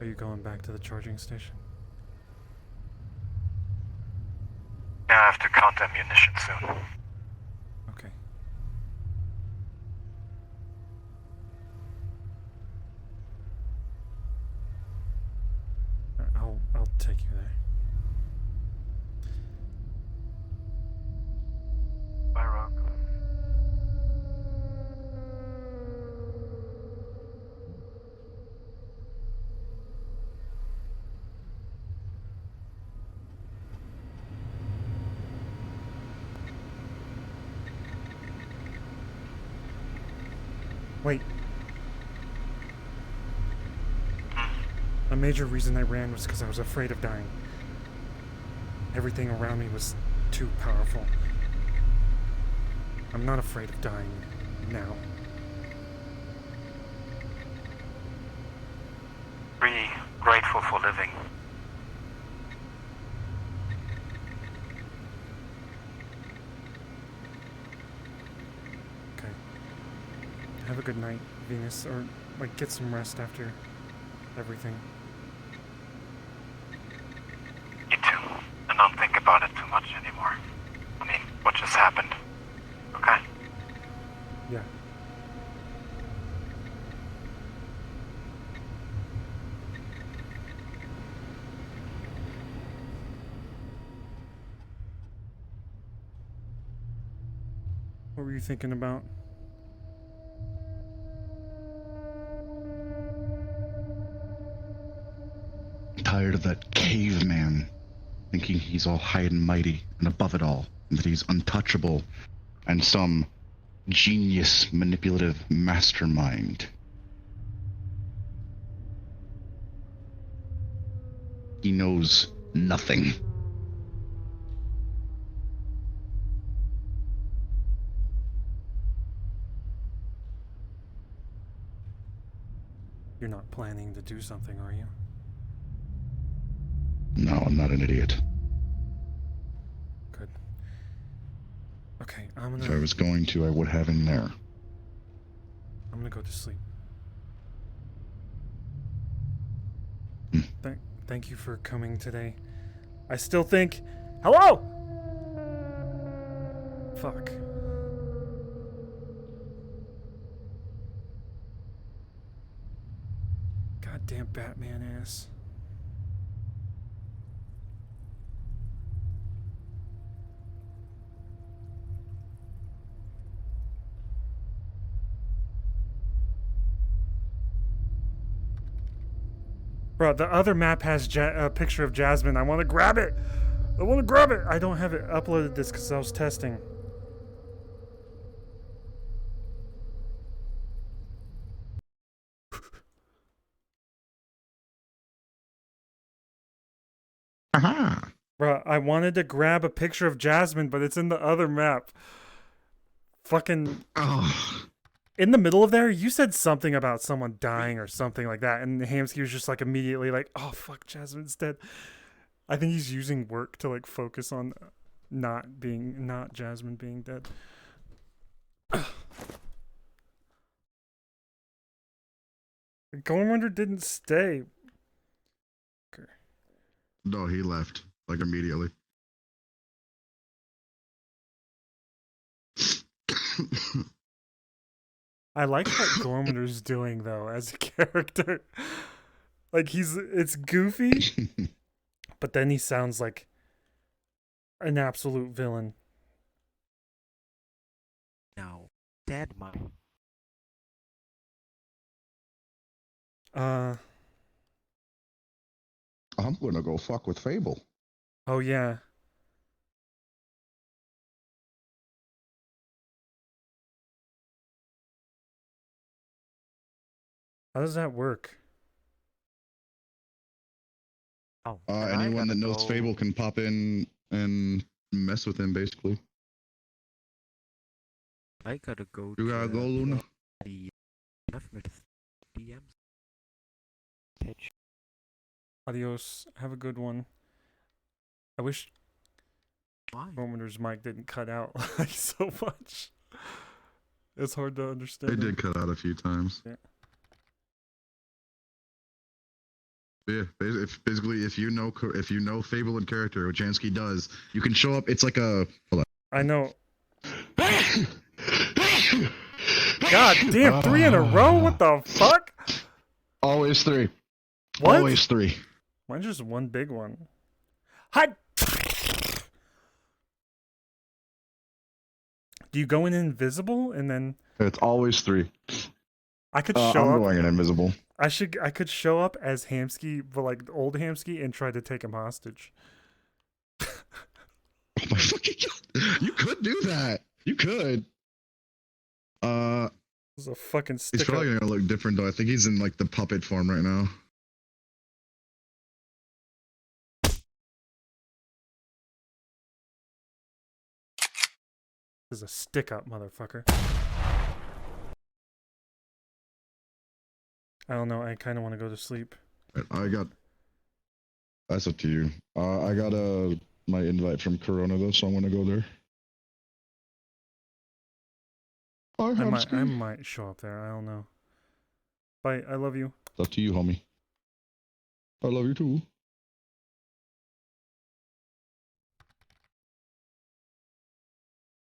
Are you going back to the charging station? Yeah, I have to count ammunition soon. Okay. I'll take you there. Bye, Rock. Wait. A major reason I ran was because I was afraid of dying. Everything around me was too powerful. I'm not afraid of dying now. Be grateful for living. Okay. Have a good night, Venus, or like get some rest after everything. You too. And don't think about it too much anymore. I mean, what just happened. Okay? Yeah. What were you thinking about? Tired of that caveman thinking he's all high and mighty and above it all, and that he's untouchable and some genius manipulative mastermind. He knows nothing. You're not planning to do something, are you? No, I'm not an idiot. Good. Okay, If I was going to, I would have him there. I'm gonna go to sleep. Thank you for coming today. I still think... Hello! Fuck. Goddamn Batman ass. Bro, the other map has a picture of Jasmine. I want to grab it. I want to grab it. I don't have it uploaded this because I was testing. Aha! Bro, I wanted to grab a picture of Jasmine, but it's in the other map. Fucking... Oh. In the middle of there, you said something about someone dying or something like that, and Hamsky was just like immediately like, oh fuck, Jasmine's dead. I think he's using work to like focus on not Jasmine being dead. Gormander didn't stay. Okay. No, he left, like, immediately. I like what Gormander's doing though as a character. Like it's goofy, but then he sounds like an absolute villain. Now, dead man. I'm gonna go fuck with Fable. Oh yeah. How does that work? Oh, and I anyone that gotta knows go- Fable can pop in and mess with him, basically. I gotta go You gotta to go, Luna. the DMs. Pitch. Adios. Have a good one. I wish Why? Romander's mic didn't cut out like so much. It's hard to understand. They him. did cut out a few times. Yeah. Yeah, basically, if you know Fable in character, what Jansky does, you can show up. It's like a. Hold I know. God damn, 3 in a row? What the fuck? Always 3. What? Always 3. Mine's just one big one. Hi. Do you go in invisible and then It's always 3. I could I'm show up? going in invisible. I could show up as Hamsky, but like old Hamsky, and try to take him hostage. Oh my fucking god! You could do that. You could. This is a fucking He's stick probably up. gonna look different though. I think he's in like the puppet form right now. This is a stick up, motherfucker. I don't know. I kind of want to go to sleep. I got. That's up to you. I got my invite from Corona though, so I'm gonna go there. I might show up there. I don't know. Bye. I love you. It's up to you, homie. I love you too.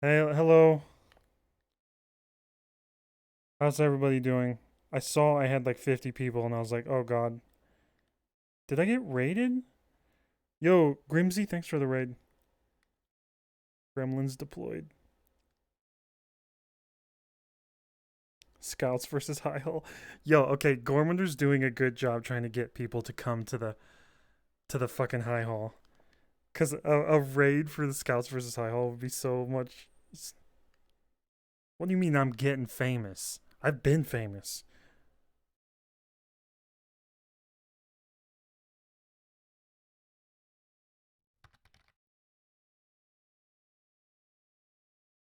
Hey, hello. How's everybody doing? I saw I had like 50 people and I was like, oh god. Did I get raided? Yo, Grimsy, thanks for the raid. Gremlins deployed. Scouts versus High Hull. Yo, okay, Gormander's doing a good job trying to get people to come to the fucking High Hall. Cause a raid for the Scouts versus High Hall would be so much. What do you mean I'm getting famous? I've been famous.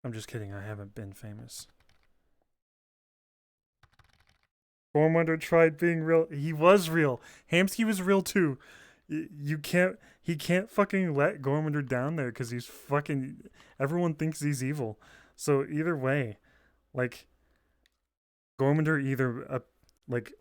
I'm just kidding. I haven't been famous. Gormander tried being real. He was real. Hamsky was real too. You can't. He can't fucking let Gormander down there because he's fucking. Everyone thinks he's evil. So either way, like, Gormander either like